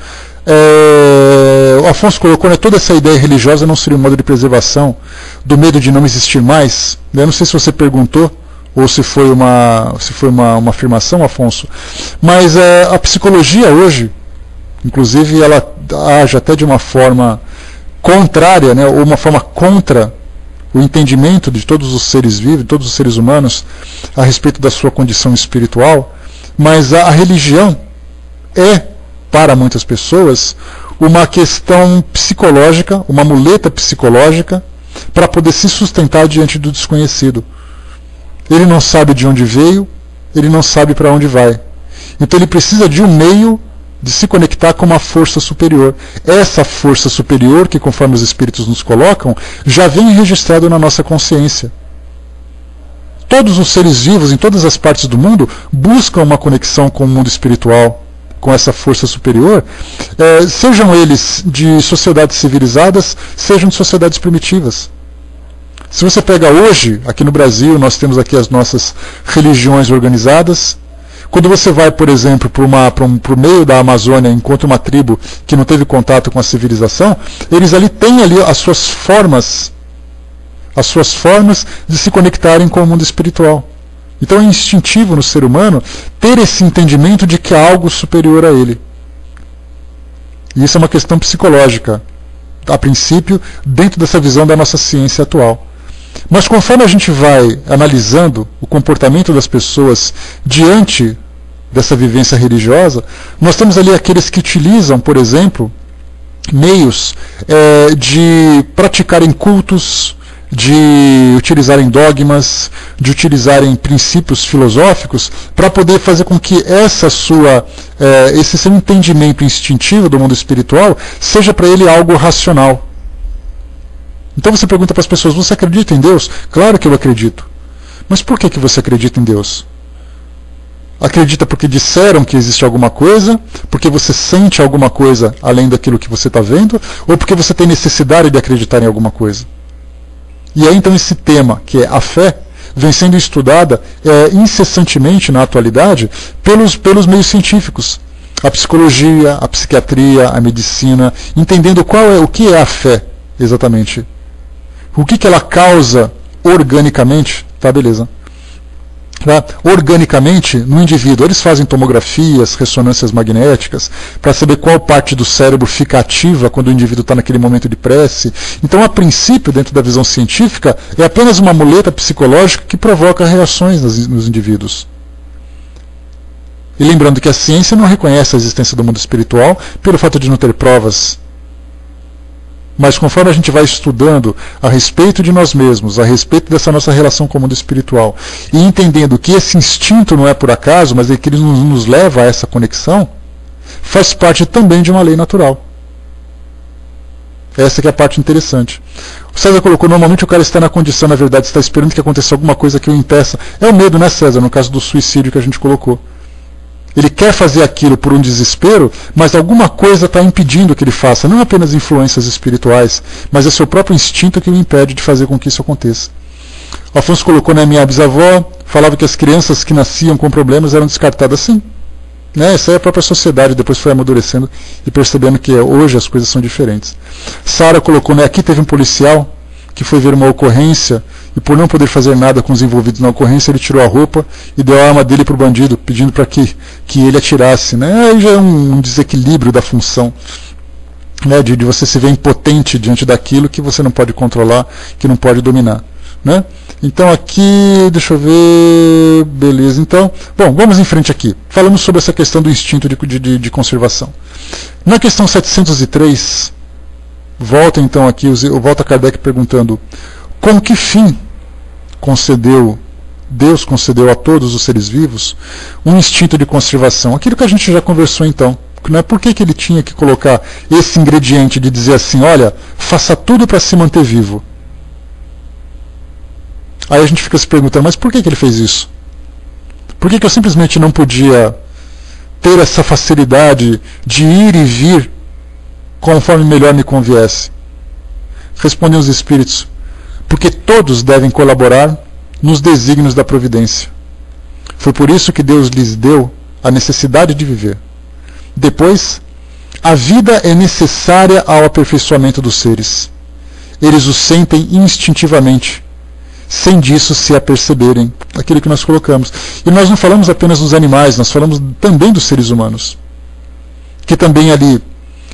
O Afonso colocou, né, toda essa ideia religiosa não seria um modo de preservação do medo de não existir mais? Eu não sei se você perguntou ou se foi uma afirmação, Afonso, mas a psicologia hoje, inclusive, ela age até de uma forma contrária, né, ou uma forma contra o entendimento de todos os seres vivos, de todos os seres humanos, a respeito da sua condição espiritual, mas a religião é, para muitas pessoas, uma questão psicológica, uma muleta psicológica, para poder se sustentar diante do desconhecido. Ele não sabe de onde veio, ele não sabe para onde vai. Então ele precisa de um meio de se conectar com uma força superior. Essa força superior, que conforme os espíritos nos colocam, já vem registrado na nossa consciência. Todos os seres vivos, em todas as partes do mundo, buscam uma conexão com o mundo espiritual, com essa força superior, sejam eles de sociedades civilizadas, sejam de sociedades primitivas. Se você pega hoje, aqui no Brasil, nós temos aqui as nossas religiões organizadas. Quando você vai, por exemplo, para o meio da Amazônia, encontra uma tribo que não teve contato com a civilização, eles ali têm ali as suas formas de se conectarem com o mundo espiritual. Então é instintivo no ser humano ter esse entendimento de que há algo superior a ele. E isso é uma questão psicológica, a princípio, dentro dessa visão da nossa ciência atual. Mas conforme a gente vai analisando o comportamento das pessoas diante dessa vivência religiosa, nós temos ali aqueles que utilizam, por exemplo, meios de praticarem cultos, de utilizarem dogmas, de utilizarem princípios filosóficos para poder fazer com que esse seu entendimento instintivo do mundo espiritual seja para ele algo racional. Então você pergunta para as pessoas, você acredita em Deus? Claro que eu acredito. Mas por que você acredita em Deus? Acredita porque disseram que existe alguma coisa? Porque você sente alguma coisa além daquilo que você está vendo? Ou porque você tem necessidade de acreditar em alguma coisa? E aí então esse tema, que é a fé, vem sendo estudada incessantemente na atualidade pelos meios científicos. A psicologia, a psiquiatria, a medicina, entendendo o que é a fé exatamente. O que ela causa organicamente, tá, beleza. Tá? Organicamente, no indivíduo, eles fazem tomografias, ressonâncias magnéticas, para saber qual parte do cérebro fica ativa quando o indivíduo está naquele momento de prece. Então, a princípio, dentro da visão científica, é apenas uma muleta psicológica que provoca reações nos indivíduos. E lembrando que a ciência não reconhece a existência do mundo espiritual pelo fato de não ter provas. Mas conforme a gente vai estudando a respeito de nós mesmos, a respeito dessa nossa relação com o mundo espiritual, e entendendo que esse instinto não é por acaso, mas é que ele nos leva a essa conexão, faz parte também de uma lei natural. Essa que é a parte interessante. O César colocou, normalmente o cara está na condição, na verdade, está esperando que aconteça alguma coisa que o impeça. É o medo, né, César, no caso do suicídio que a gente colocou. Ele quer fazer aquilo por um desespero, mas alguma coisa está impedindo que ele faça. Não apenas influências espirituais, mas é seu próprio instinto que o impede de fazer com que isso aconteça. O Afonso colocou, né, minha bisavó falava que as crianças que nasciam com problemas eram descartadas assim. Né? Essa é a própria sociedade, depois foi amadurecendo e percebendo que hoje as coisas são diferentes. Sara colocou, né, aqui teve um policial que foi ver uma ocorrência e por não poder fazer nada com os envolvidos na ocorrência, ele tirou a roupa e deu a arma dele para o bandido, pedindo para que ele atirasse. Né? Aí já é um desequilíbrio da função, né? de você se ver impotente diante daquilo que você não pode controlar, que não pode dominar. Né? Então aqui, deixa eu ver, beleza, então, bom, vamos em frente aqui. Falamos sobre essa questão do instinto de conservação. Na questão 703, volta então aqui, volta Kardec perguntando, com que fim Deus concedeu a todos os seres vivos um instinto de conservação? Aquilo que a gente já conversou então, Né? Por que ele tinha que colocar esse ingrediente de dizer assim, olha, faça tudo para se manter vivo? Aí a gente fica se perguntando, mas por que ele fez isso? Por que eu simplesmente não podia ter essa facilidade de ir e vir conforme melhor me conviesse? Respondem os espíritos, porque todos devem colaborar nos desígnios da providência. Foi por isso que Deus lhes deu a necessidade de viver. Depois, a vida é necessária ao aperfeiçoamento dos seres. Eles o sentem instintivamente, sem disso se aperceberem, aquilo que nós colocamos. E nós não falamos apenas dos animais, nós falamos também dos seres humanos. Que também ali,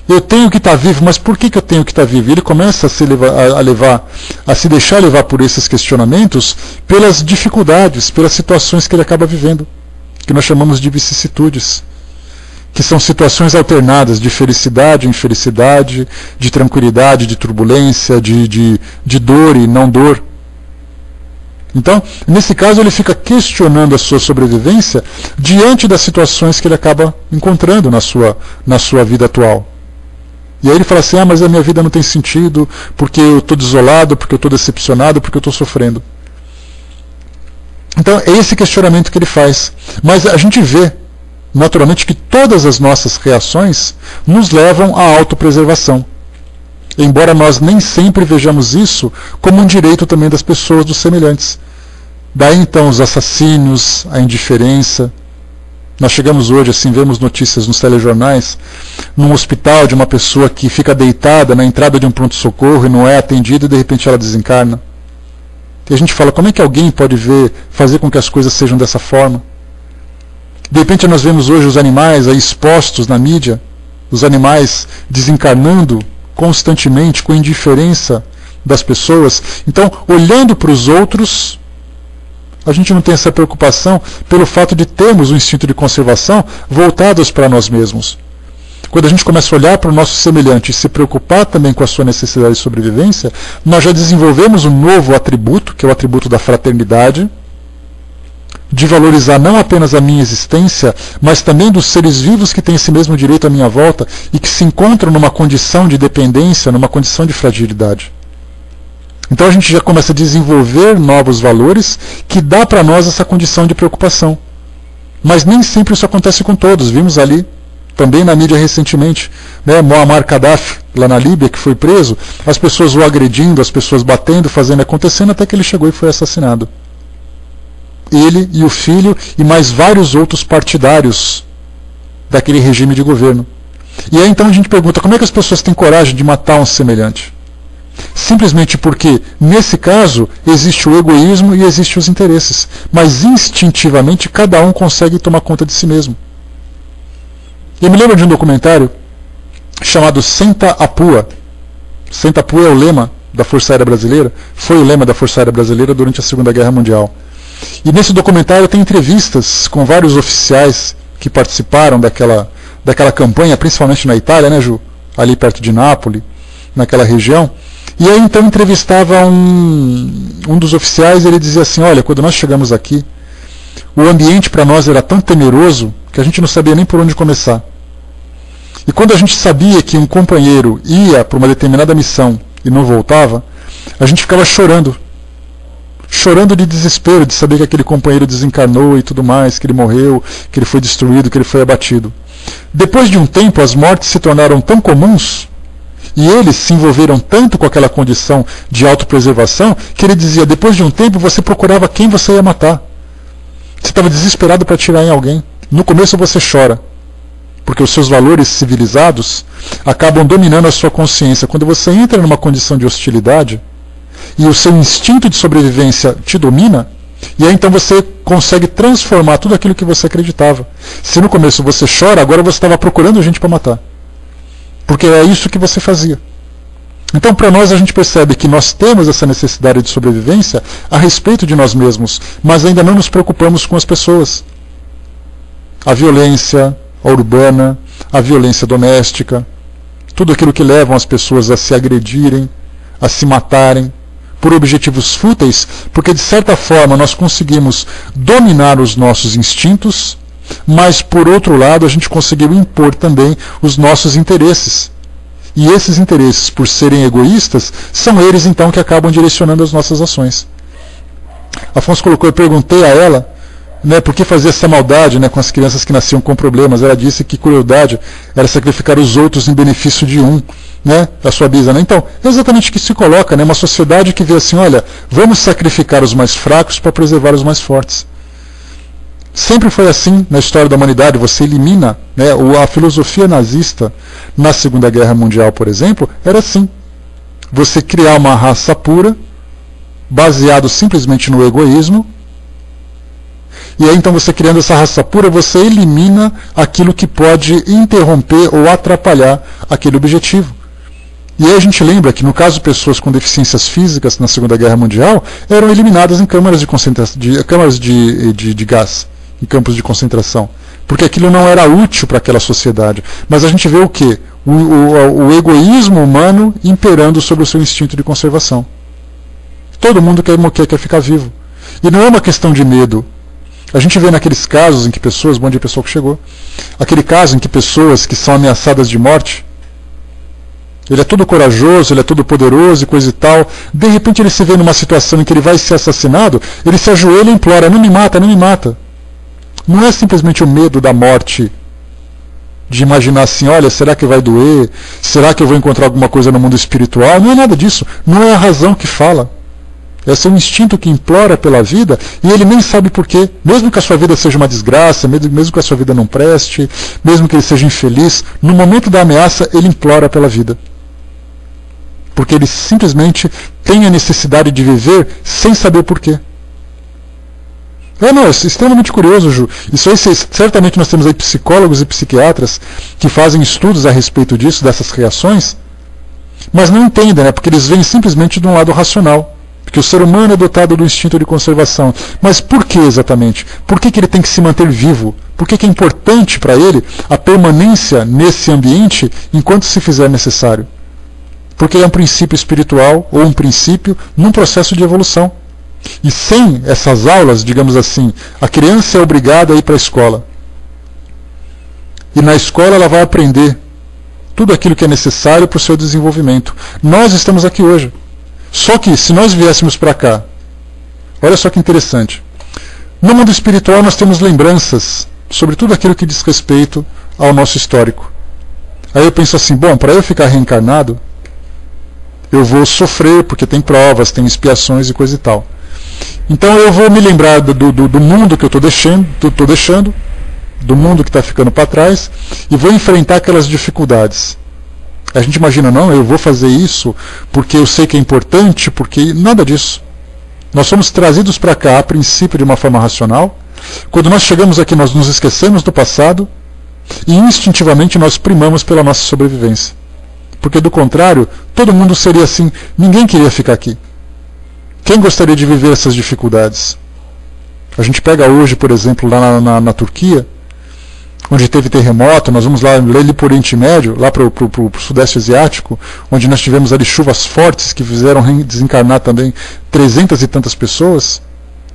eu tenho que estar vivo, mas por que eu tenho que estar vivo? Ele começa a se deixar levar por esses questionamentos, pelas dificuldades, pelas situações que ele acaba vivendo, que nós chamamos de vicissitudes, que são situações alternadas de felicidade, infelicidade, de tranquilidade, de turbulência, de dor e não dor. Então, nesse caso, ele fica questionando a sua sobrevivência diante das situações que ele acaba encontrando na sua vida atual. E aí ele fala assim, mas a minha vida não tem sentido, porque eu estou desolado, porque eu estou decepcionado, porque eu estou sofrendo. Então, é esse questionamento que ele faz. Mas a gente vê, naturalmente, que todas as nossas reações nos levam à autopreservação. Embora nós nem sempre vejamos isso como um direito também das pessoas, dos semelhantes. Daí então os assassínios, a indiferença. Nós chegamos hoje, assim, vemos notícias nos telejornais, num hospital de uma pessoa que fica deitada na entrada de um pronto-socorro e não é atendida e de repente ela desencarna. E a gente fala, como é que alguém pode fazer com que as coisas sejam dessa forma? De repente nós vemos hoje os animais aí expostos na mídia, os animais desencarnando constantemente, com indiferença das pessoas. Então, olhando para os outros, a gente não tem essa preocupação pelo fato de termos um instinto de conservação voltados para nós mesmos. Quando a gente começa a olhar para o nosso semelhante e se preocupar também com a sua necessidade de sobrevivência, nós já desenvolvemos um novo atributo, que é o atributo da fraternidade, de valorizar não apenas a minha existência, mas também dos seres vivos que têm esse mesmo direito à minha volta e que se encontram numa condição de dependência, numa condição de fragilidade. Então a gente já começa a desenvolver novos valores que dá para nós essa condição de preocupação. Mas nem sempre isso acontece com todos. Vimos ali, também na mídia recentemente, Muammar Gaddafi, lá na Líbia, que foi preso, as pessoas o agredindo, as pessoas batendo, fazendo, acontecendo, até que ele chegou e foi assassinado. Ele e o filho e mais vários outros partidários daquele regime de governo. E aí então a gente pergunta, como é que as pessoas têm coragem de matar um semelhante? Simplesmente porque, nesse caso, existe o egoísmo e existem os interesses. Mas instintivamente cada um consegue tomar conta de si mesmo. Eu me lembro de um documentário chamado Senta a Pua. Senta a Pua é o lema da Força Aérea Brasileira, foi o lema da Força Aérea Brasileira durante a Segunda Guerra Mundial. E nesse documentário tem entrevistas com vários oficiais que participaram daquela campanha, principalmente na Itália, né, Ju? Ali perto de Nápoles, naquela região. E aí então entrevistava um dos oficiais e ele dizia assim, olha, quando nós chegamos aqui, o ambiente para nós era tão temeroso que a gente não sabia nem por onde começar. E quando a gente sabia que um companheiro ia para uma determinada missão e não voltava, a gente ficava chorando de desespero, de saber que aquele companheiro desencarnou e tudo mais, que ele morreu, que ele foi destruído, que ele foi abatido. Depois de um tempo, as mortes se tornaram tão comuns, e eles se envolveram tanto com aquela condição de autopreservação, que ele dizia, depois de um tempo, você procurava quem você ia matar. Você estava desesperado para atirar em alguém. No começo você chora, porque os seus valores civilizados acabam dominando a sua consciência. Quando você entra numa condição de hostilidade, e o seu instinto de sobrevivência te domina, e aí então você consegue transformar tudo aquilo que você acreditava. Se no começo você chora, agora você estava procurando gente para matar. Porque é isso que você fazia. Então para nós a gente percebe que nós temos essa necessidade de sobrevivência a respeito de nós mesmos, mas ainda não nos preocupamos com as pessoas. A violência urbana, a violência doméstica, tudo aquilo que leva as pessoas a se agredirem, a se matarem, por objetivos fúteis, porque de certa forma nós conseguimos dominar os nossos instintos mas por outro lado a gente conseguiu impor também os nossos interesses. E esses interesses, por serem egoístas, são eles então que acabam direcionando as nossas ações. Afonso colocou, eu perguntei a ela, né, por que fazer essa maldade, né, com as crianças que nasciam com problemas. Ela disse que crueldade era sacrificar os outros em benefício de um, né, a sua bisa. Né? Então, é exatamente o que se coloca, né, uma sociedade que vê assim, olha, vamos sacrificar os mais fracos para preservar os mais fortes. Sempre foi assim na história da humanidade, você elimina, né, a filosofia nazista na Segunda Guerra Mundial, por exemplo, era assim. Você criar uma raça pura, baseado simplesmente no egoísmo, e aí então você criando essa raça pura, você elimina aquilo que pode interromper ou atrapalhar aquele objetivo. E aí a gente lembra que no caso de pessoas com deficiências físicas na Segunda Guerra Mundial, eram eliminadas em câmaras de concentração, câmaras de gás, em campos de concentração, porque aquilo não era útil para aquela sociedade. Mas a gente vê o quê? O egoísmo humano imperando sobre o seu instinto de conservação. Todo mundo quer ficar vivo. E não é uma questão de medo. A gente vê naqueles casos em que pessoas, bom dia pessoal que chegou, aquele caso em que pessoas que são ameaçadas de morte, ele é todo corajoso, ele é todo poderoso e coisa e tal, de repente ele se vê numa situação em que ele vai ser assassinado, ele se ajoelha e implora, não me mata, não me mata. Não é simplesmente o medo da morte, de imaginar assim, olha, será que vai doer? Será que eu vou encontrar alguma coisa no mundo espiritual? Não é nada disso. Não é a razão que fala. É seu instinto que implora pela vida e ele nem sabe porquê. Mesmo que a sua vida seja uma desgraça, mesmo que a sua vida não preste, mesmo que ele seja infeliz, no momento da ameaça ele implora pela vida. Porque ele simplesmente tem a necessidade de viver sem saber porquê. Não, é extremamente curioso, Ju. Isso aí, certamente nós temos aí psicólogos e psiquiatras que fazem estudos a respeito disso, dessas reações, mas não entendem, né? Porque eles vêm simplesmente de um lado racional. Porque o ser humano é dotado do instinto de conservação. Mas por que exatamente? Por que ele tem que se manter vivo? Por que é importante para ele a permanência nesse ambiente enquanto se fizer necessário? Porque é um princípio espiritual ou um princípio num processo de evolução. E sem essas aulas, digamos assim, a criança é obrigada a ir para a escola. E na escola ela vai aprender tudo aquilo que é necessário para o seu desenvolvimento. Nós estamos aqui hoje. Só que, se nós viéssemos para cá, olha só que interessante. No mundo espiritual nós temos lembranças sobre tudo aquilo que diz respeito ao nosso histórico. Aí eu penso assim, bom, para eu ficar reencarnado, eu vou sofrer, porque tem provas, tem expiações e coisa e tal. Então eu vou me lembrar do mundo que eu estou deixando, do mundo que está ficando para trás, e vou enfrentar aquelas dificuldades. A gente imagina, não, eu vou fazer isso porque eu sei que é importante, porque nada disso. Nós somos trazidos para cá, a princípio, de uma forma racional. Quando nós chegamos aqui, nós nos esquecemos do passado e instintivamente nós primamos pela nossa sobrevivência. Porque, do contrário, todo mundo seria assim, ninguém queria ficar aqui. Quem gostaria de viver essas dificuldades? A gente pega hoje, por exemplo, lá na Turquia, onde teve terremoto, nós vamos lá ali por Oriente Médio, lá para o Sudeste Asiático, onde nós tivemos ali chuvas fortes que fizeram desencarnar também 300 e tantas pessoas,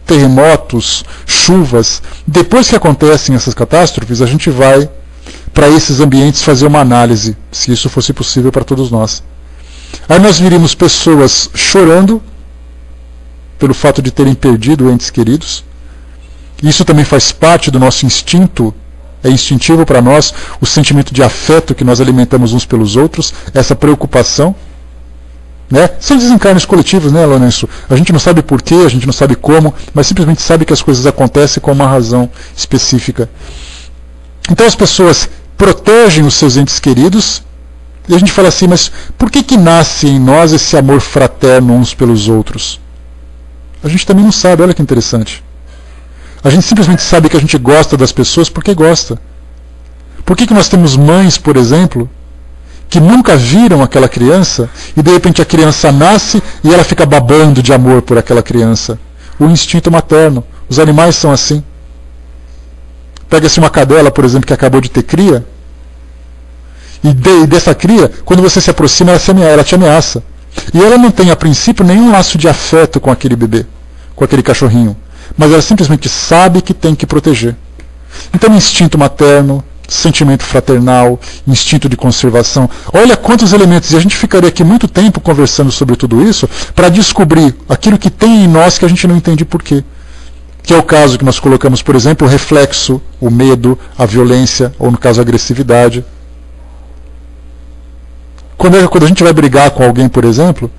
terremotos, chuvas. Depois que acontecem essas catástrofes, a gente vai para esses ambientes fazer uma análise, se isso fosse possível para todos nós. Aí nós viríamos pessoas chorando pelo fato de terem perdido entes queridos. Isso também faz parte do nosso instinto. É instintivo para nós o sentimento de afeto que nós alimentamos uns pelos outros, essa preocupação. Né? São desencarnes coletivos, né, Lourenço? A gente não sabe porquê, a gente não sabe como, mas simplesmente sabe que as coisas acontecem com uma razão específica. Então as pessoas protegem os seus entes queridos, e a gente fala assim, mas por que nasce em nós esse amor fraterno uns pelos outros? A gente também não sabe, olha que interessante. A gente simplesmente sabe que a gente gosta das pessoas porque gosta. Por que nós temos mães, por exemplo, que nunca viram aquela criança e de repente a criança nasce e ela fica babando de amor por aquela criança? O instinto materno. Os animais são assim. Pega-se uma cadela, por exemplo, que acabou de ter cria, e dessa cria, quando você se aproxima, ela te ameaça. E ela não tem, a princípio, nenhum laço de afeto com aquele bebê, com aquele cachorrinho. Mas ela simplesmente sabe que tem que proteger. Então, instinto materno, sentimento fraternal, instinto de conservação. Olha quantos elementos. E a gente ficaria aqui muito tempo conversando sobre tudo isso para descobrir aquilo que tem em nós que a gente não entende por quê. Que é o caso que nós colocamos, por exemplo, o reflexo, o medo, a violência, ou no caso a agressividade. Quando a gente vai brigar com alguém, por exemplo,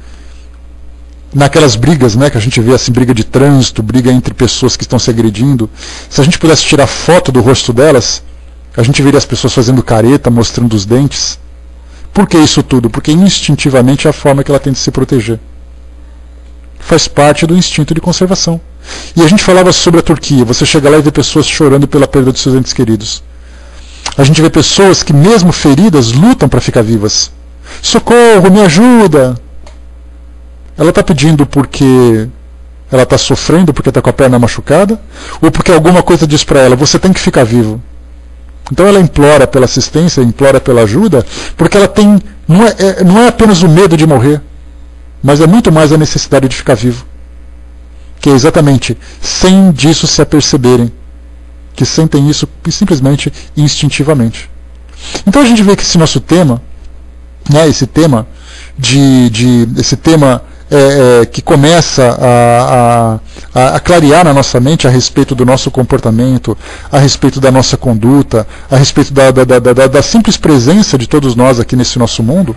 naquelas brigas, né, que a gente vê assim, briga de trânsito, briga entre pessoas que estão se agredindo, se a gente pudesse tirar foto do rosto delas, a gente veria as pessoas fazendo careta, mostrando os dentes. Por que isso tudo? Porque instintivamente é a forma que ela tem de se proteger. Faz parte do instinto de conservação. E a gente falava sobre a Turquia. Você chega lá e vê pessoas chorando pela perda de seus entes queridos. A gente vê pessoas que, mesmo feridas, lutam para ficar vivas. Socorro, me ajuda! Ela está pedindo porque ela está sofrendo, porque está com a perna machucada, ou porque alguma coisa diz para ela, você tem que ficar vivo. Então ela implora pela assistência, implora pela ajuda, porque ela tem, não é apenas o medo de morrer, mas é muito mais a necessidade de ficar vivo. Que é exatamente sem disso se aperceberem, que sentem isso simplesmente instintivamente. Então a gente vê que esse nosso tema, né, esse tema que começa a clarear na nossa mente a respeito do nosso comportamento, a respeito da nossa conduta, a respeito da simples presença de todos nós aqui nesse nosso mundo,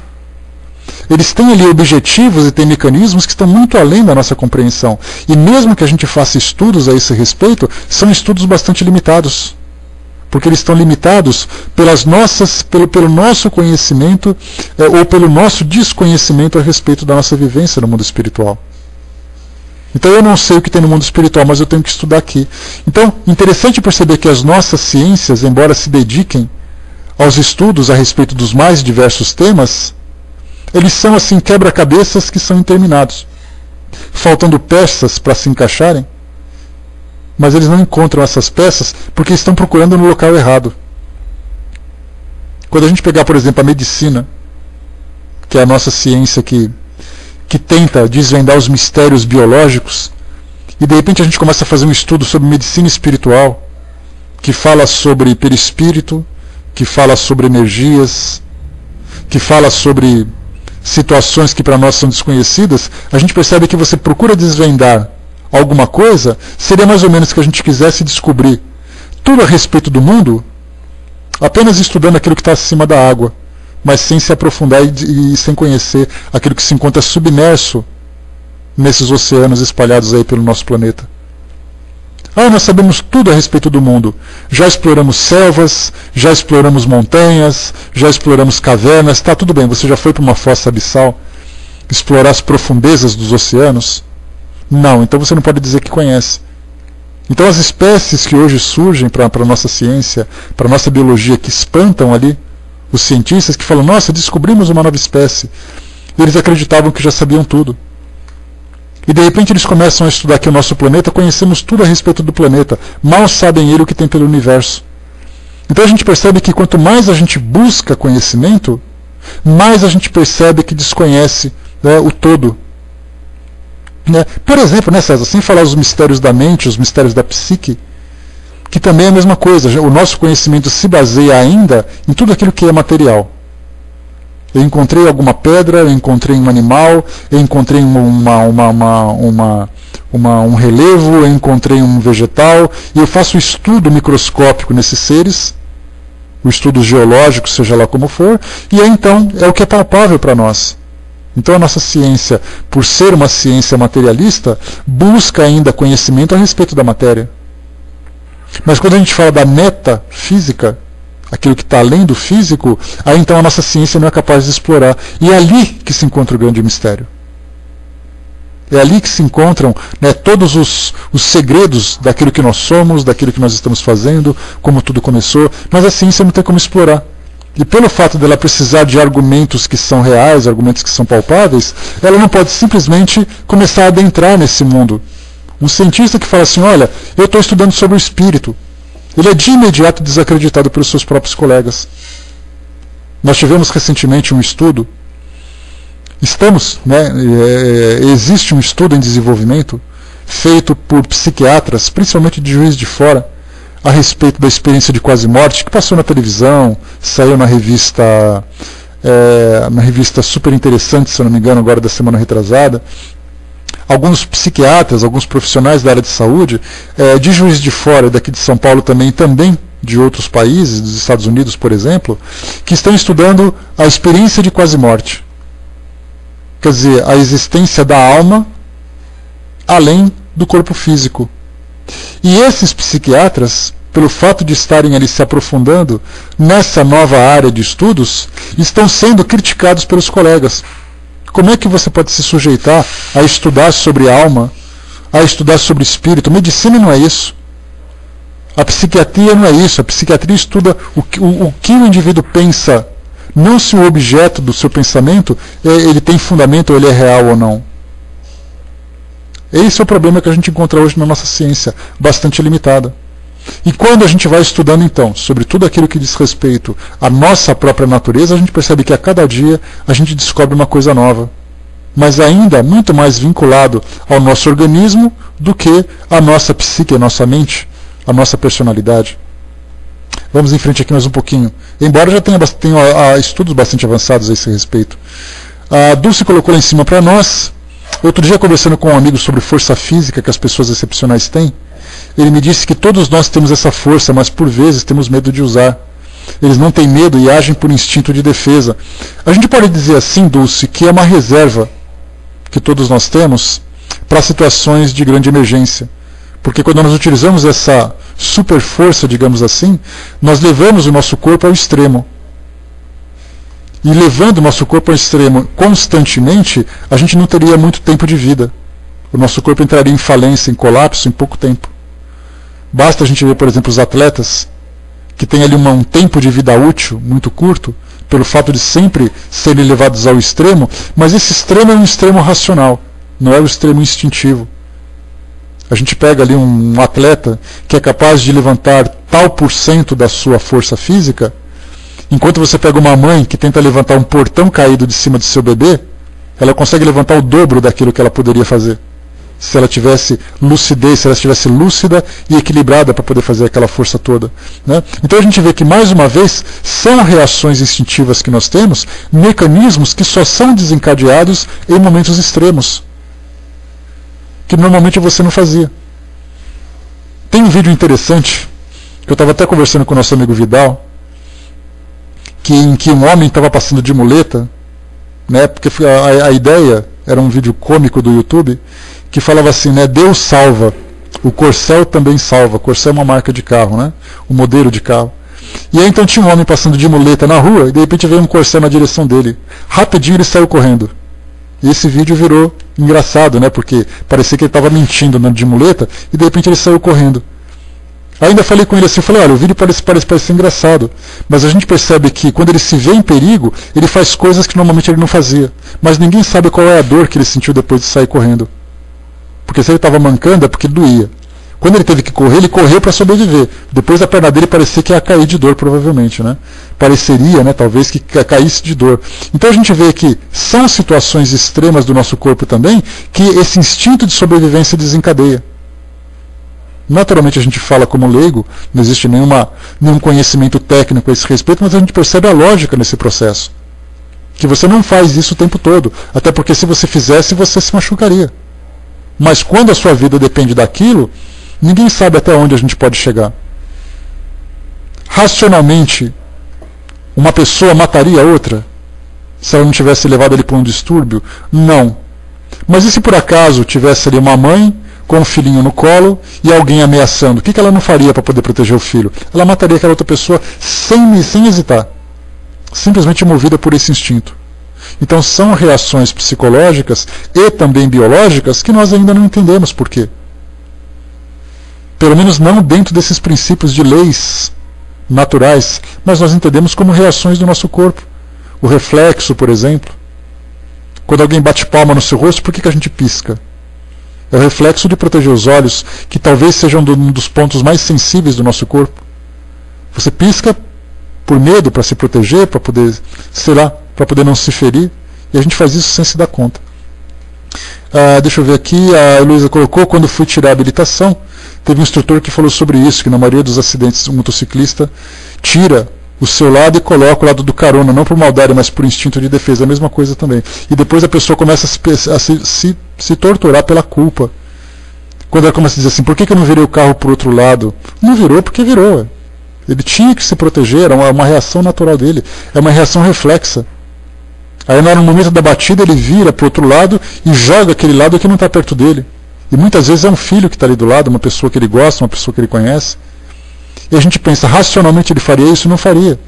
eles têm ali objetivos e têm mecanismos que estão muito além da nossa compreensão. E mesmo que a gente faça estudos a esse respeito, são estudos bastante limitados. Porque eles estão limitados pelo nosso conhecimento ou pelo nosso desconhecimento a respeito da nossa vivência no mundo espiritual. Então eu não sei o que tem no mundo espiritual, mas eu tenho que estudar aqui. Então, interessante perceber que as nossas ciências, embora se dediquem aos estudos a respeito dos mais diversos temas, eles são assim quebra-cabeças que são interminados, faltando peças para se encaixarem. Mas eles não encontram essas peças porque estão procurando no local errado. Quando a gente pegar, por exemplo, a medicina, que é a nossa ciência que tenta desvendar os mistérios biológicos, e de repente a gente começa a fazer um estudo sobre medicina espiritual, que fala sobre perispírito, que fala sobre energias, que fala sobre situações que para nós são desconhecidas, a gente percebe que você procura desvendar alguma coisa, seria mais ou menos que a gente quisesse descobrir tudo a respeito do mundo, apenas estudando aquilo que está acima da água, mas sem se aprofundar e sem conhecer aquilo que se encontra submerso nesses oceanos espalhados aí pelo nosso planeta. Nós sabemos tudo a respeito do mundo. Já exploramos selvas, já exploramos montanhas, já exploramos cavernas. Tá, tudo bem, você já foi para uma fossa abissal explorar as profundezas dos oceanos? Não, então você não pode dizer que conhece. Então as espécies que hoje surgem para a nossa ciência, para a nossa biologia, que espantam ali os cientistas que falam, nossa, descobrimos uma nova espécie. E eles acreditavam que já sabiam tudo. E de repente eles começam a estudar aqui o nosso planeta, conhecemos tudo a respeito do planeta. Mal sabem ele o que tem pelo universo. Então a gente percebe que quanto mais a gente busca conhecimento, mais a gente percebe que desconhece, né, o todo. Por exemplo, né, César, sem falar os mistérios da mente, os mistérios da psique, que também é a mesma coisa. O nosso conhecimento se baseia ainda em tudo aquilo que é material. Eu encontrei alguma pedra, eu encontrei um animal, eu encontrei um relevo, eu encontrei um vegetal, e eu faço estudo microscópico nesses seres, o estudo geológico, seja lá como for, e aí então é o que é palpável para nós. Então a nossa ciência, por ser uma ciência materialista, busca ainda conhecimento a respeito da matéria. Mas quando a gente fala da metafísica, aquilo que está além do físico, aí então a nossa ciência não é capaz de explorar. E é ali que se encontra o grande mistério. É ali que se encontram, né, todos os segredos daquilo que nós somos, daquilo que nós estamos fazendo, como tudo começou, mas a ciência não tem como explorar. E pelo fato dela precisar de argumentos que são reais, argumentos que são palpáveis, ela não pode simplesmente começar a adentrar nesse mundo. Um cientista que fala assim, olha, eu estou estudando sobre o espírito, ele é de imediato desacreditado pelos seus próprios colegas. Nós tivemos recentemente um estudo, existe um estudo em desenvolvimento, feito por psiquiatras, principalmente de Juiz de Fora, a respeito da experiência de quase morte, que passou na televisão, saiu na revista super interessante, se eu não me engano, agora da semana retrasada. Alguns psiquiatras, alguns profissionais da área de saúde, de Juiz de Fora, daqui de São Paulo também de outros países, dos Estados Unidos, por exemplo, que estão estudando a experiência de quase morte. Quer dizer, a existência da alma além do corpo físico. E esses psiquiatras, pelo fato de estarem ali se aprofundando nessa nova área de estudos, estão sendo criticados pelos colegas. Como é que você pode se sujeitar a estudar sobre alma, a estudar sobre espírito? Medicina não é isso. A psiquiatria não é isso. A psiquiatria estuda o que o indivíduo pensa, não se o objeto do seu pensamento ele tem fundamento ou ele é real ou não. Esse é o problema que a gente encontra hoje na nossa ciência, bastante limitada. E quando a gente vai estudando, então, sobre tudo aquilo que diz respeito à nossa própria natureza, a gente percebe que a cada dia a gente descobre uma coisa nova. Mas ainda muito mais vinculado ao nosso organismo do que à nossa psique, à nossa mente, à nossa personalidade. Vamos em frente aqui mais um pouquinho. Embora já tenha estudos bastante avançados a esse respeito. A Dulce colocou lá em cima para nós. Outro dia, conversando com um amigo sobre força física que as pessoas excepcionais têm, ele me disse que todos nós temos essa força, mas por vezes temos medo de usar. Eles não têm medo e agem por instinto de defesa. A gente pode dizer assim, Dulce, que é uma reserva que todos nós temos para situações de grande emergência. Porque quando nós utilizamos essa super força, digamos assim, nós levamos o nosso corpo ao extremo. E levando o nosso corpo ao extremo constantemente, a gente não teria muito tempo de vida. O nosso corpo entraria em falência, em colapso, em pouco tempo. Basta a gente ver, por exemplo, os atletas que têm ali um tempo de vida útil muito curto, pelo fato de sempre serem levados ao extremo, mas esse extremo é um extremo racional, não é o extremo instintivo. A gente pega ali um atleta que é capaz de levantar tal % da sua força física, enquanto você pega uma mãe que tenta levantar um portão caído de cima de seu bebê, ela consegue levantar o dobro daquilo que ela poderia fazer. Se ela tivesse lucidez, se ela estivesse lúcida e equilibrada para poder fazer aquela força toda. Né? Então a gente vê que, mais uma vez, são reações instintivas que nós temos, mecanismos que só são desencadeados em momentos extremos, que normalmente você não fazia. Tem um vídeo interessante, que eu estava até conversando com o nosso amigo Vidal, em que um homem estava passando de muleta, né, porque a ideia era um vídeo cômico do YouTube, que falava assim, né, Deus salva, o Corcel também salva. Corcel é uma marca de carro, né, um modelo de carro. E aí então tinha um homem passando de muleta na rua, e de repente veio um Corcel na direção dele. Rapidinho ele saiu correndo. E esse vídeo virou engraçado, né, porque parecia que ele estava mentindo andando de muleta, e de repente ele saiu correndo. Ainda falei com ele assim, falei, olha, o vídeo parece ser engraçado, mas a gente percebe que quando ele se vê em perigo, ele faz coisas que normalmente ele não fazia. Mas ninguém sabe qual é a dor que ele sentiu depois de sair correndo. Porque se ele estava mancando é porque doía. Quando ele teve que correr, ele correu para sobreviver. Depois a perna dele parecia que ia cair de dor, provavelmente, né? Pareceria, né, talvez, que caísse de dor. Então a gente vê que são situações extremas do nosso corpo também, que esse instinto de sobrevivência desencadeia. Naturalmente a gente fala como leigo, não existe nenhum conhecimento técnico a esse respeito, mas a gente percebe a lógica nesse processo. Que você não faz isso o tempo todo, até porque se você fizesse, você se machucaria. Mas quando a sua vida depende daquilo, ninguém sabe até onde a gente pode chegar. Racionalmente, uma pessoa mataria outra se ela não tivesse levado ele para um distúrbio? Não. Mas e se por acaso tivesse ali uma mãe com um filhinho no colo e alguém ameaçando? O que ela não faria para poder proteger o filho? Ela mataria aquela outra pessoa sem hesitar. Simplesmente movida por esse instinto. Então são reações psicológicas e também biológicas que nós ainda não entendemos por quê. Pelo menos não dentro desses princípios de leis naturais, mas nós entendemos como reações do nosso corpo. O reflexo, por exemplo. Quando alguém bate palma no seu rosto, por que a gente pisca? É o reflexo de proteger os olhos, que talvez sejam um dos pontos mais sensíveis do nosso corpo. Você pisca por medo, para se proteger, para poder, sei lá, para poder não se ferir, e a gente faz isso sem se dar conta. Deixa eu ver aqui, a Luísa colocou, quando fui tirar a habilitação, teve um instrutor que falou sobre isso, que na maioria dos acidentes o motociclista tira o seu lado e coloca o lado do carona, não por maldade, mas por instinto de defesa, a mesma coisa também. E depois a pessoa começa a se torturar pela culpa. Quando ela começa a dizer assim, por que eu não virei o carro para o outro lado? Não virou porque virou. Ele tinha que se proteger, era uma reação natural dele, é uma reação reflexa. Aí no momento da batida ele vira para o outro lado e joga aquele lado que não está perto dele. E muitas vezes é um filho que está ali do lado, uma pessoa que ele gosta, uma pessoa que ele conhece. E a gente pensa, racionalmente ele faria isso? Não faria.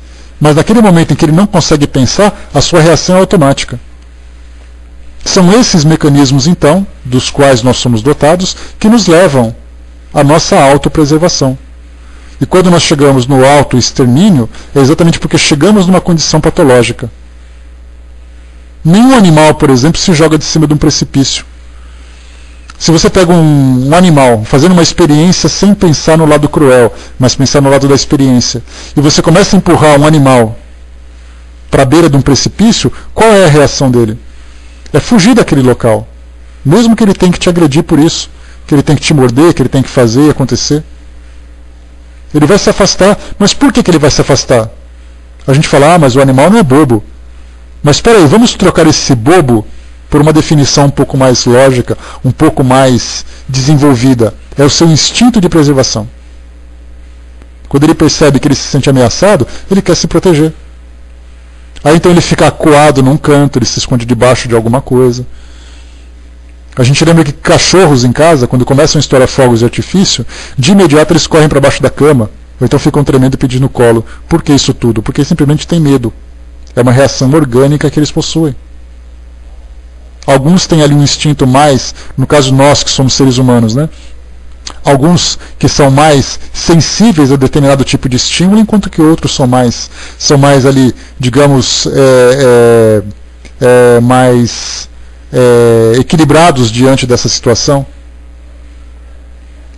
Mas naquele momento em que ele não consegue pensar, a sua reação é automática. São esses mecanismos, então, dos quais nós somos dotados, que nos levam à nossa autopreservação. E quando nós chegamos no autoextermínio, é exatamente porque chegamos numa condição patológica. Nenhum animal, por exemplo, se joga de cima de um precipício. Se você pega um animal fazendo uma experiência sem pensar no lado cruel, mas pensar no lado da experiência, e você começa a empurrar um animal para a beira de um precipício, qual é a reação dele? É fugir daquele local. Mesmo que ele tenha que te agredir por isso, que ele tem que te morder, que ele tem que fazer e acontecer. Ele vai se afastar. Mas por que ele vai se afastar? A gente fala, mas o animal não é bobo. Mas espera aí, vamos trocar esse bobo por uma definição um pouco mais lógica, um pouco mais desenvolvida. É o seu instinto de preservação. Quando ele percebe que ele se sente ameaçado, ele quer se proteger. Aí então ele fica acuado num canto, ele se esconde debaixo de alguma coisa. A gente lembra que cachorros em casa, quando começam a estourar fogos de artifício, de imediato eles correm para baixo da cama, ou então ficam tremendo e pedindo colo. Por que isso tudo? Porque simplesmente tem medo. É uma reação orgânica que eles possuem. Alguns têm ali um instinto mais, no caso nós que somos seres humanos, né? Alguns que são mais sensíveis a determinado tipo de estímulo, enquanto que outros são mais ali, digamos, mais equilibrados diante dessa situação.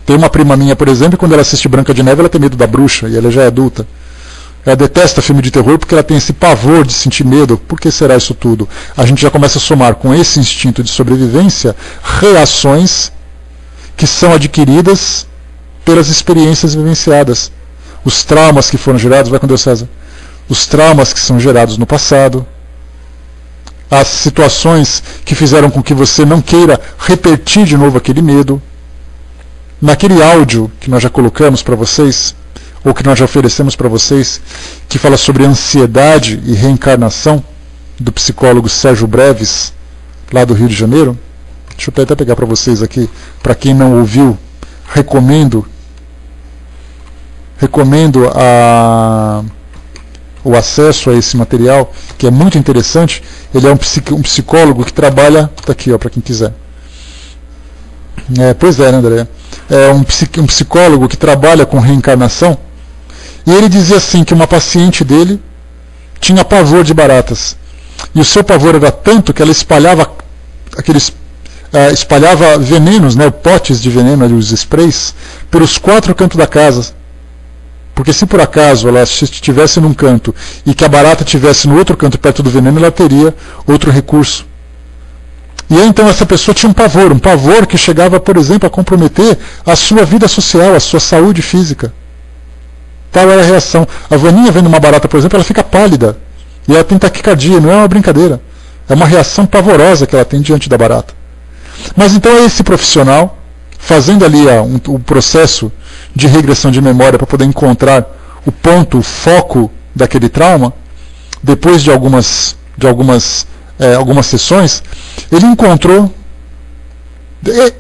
Tem uma prima minha, por exemplo, quando ela assiste Branca de Neve, ela tem medo da bruxa, e ela já é adulta. Ela detesta filme de terror porque ela tem esse pavor de sentir medo. Por que será isso tudo? A gente já começa a somar com esse instinto de sobrevivência reações que são adquiridas pelas experiências vivenciadas. Os traumas que foram gerados, vai com Deus, César. Os traumas que são gerados no passado. As situações que fizeram com que você não queira repetir de novo aquele medo. Naquele áudio que nós já colocamos para vocês, ou que nós já oferecemos para vocês, que fala sobre ansiedade e reencarnação, do psicólogo Sérgio Breves, lá do Rio de Janeiro. Deixa eu até pegar para vocês aqui, para quem não ouviu, recomendo o acesso a esse material, que é muito interessante. Ele é um psicólogo que trabalha, está aqui, para quem quiser. Pois é, né, André? É um psicólogo que trabalha com reencarnação. E ele dizia assim, que uma paciente dele tinha pavor de baratas. E o seu pavor era tanto que ela espalhava venenos, né, potes de veneno, ali, os sprays, pelos 4 cantos da casa. Porque se por acaso ela estivesse num canto e que a barata estivesse no outro canto perto do veneno, ela teria outro recurso. E aí, então essa pessoa tinha um pavor que chegava, por exemplo, a comprometer a sua vida social, a sua saúde física. Tal era a reação. A Vaninha vendo uma barata, por exemplo, ela fica pálida. E ela tem taquicardia, não é uma brincadeira. É uma reação pavorosa que ela tem diante da barata. Mas então é esse profissional, fazendo ali o processo de regressão de memória para poder encontrar o ponto, o foco daquele trauma, depois de algumas sessões, ele encontrou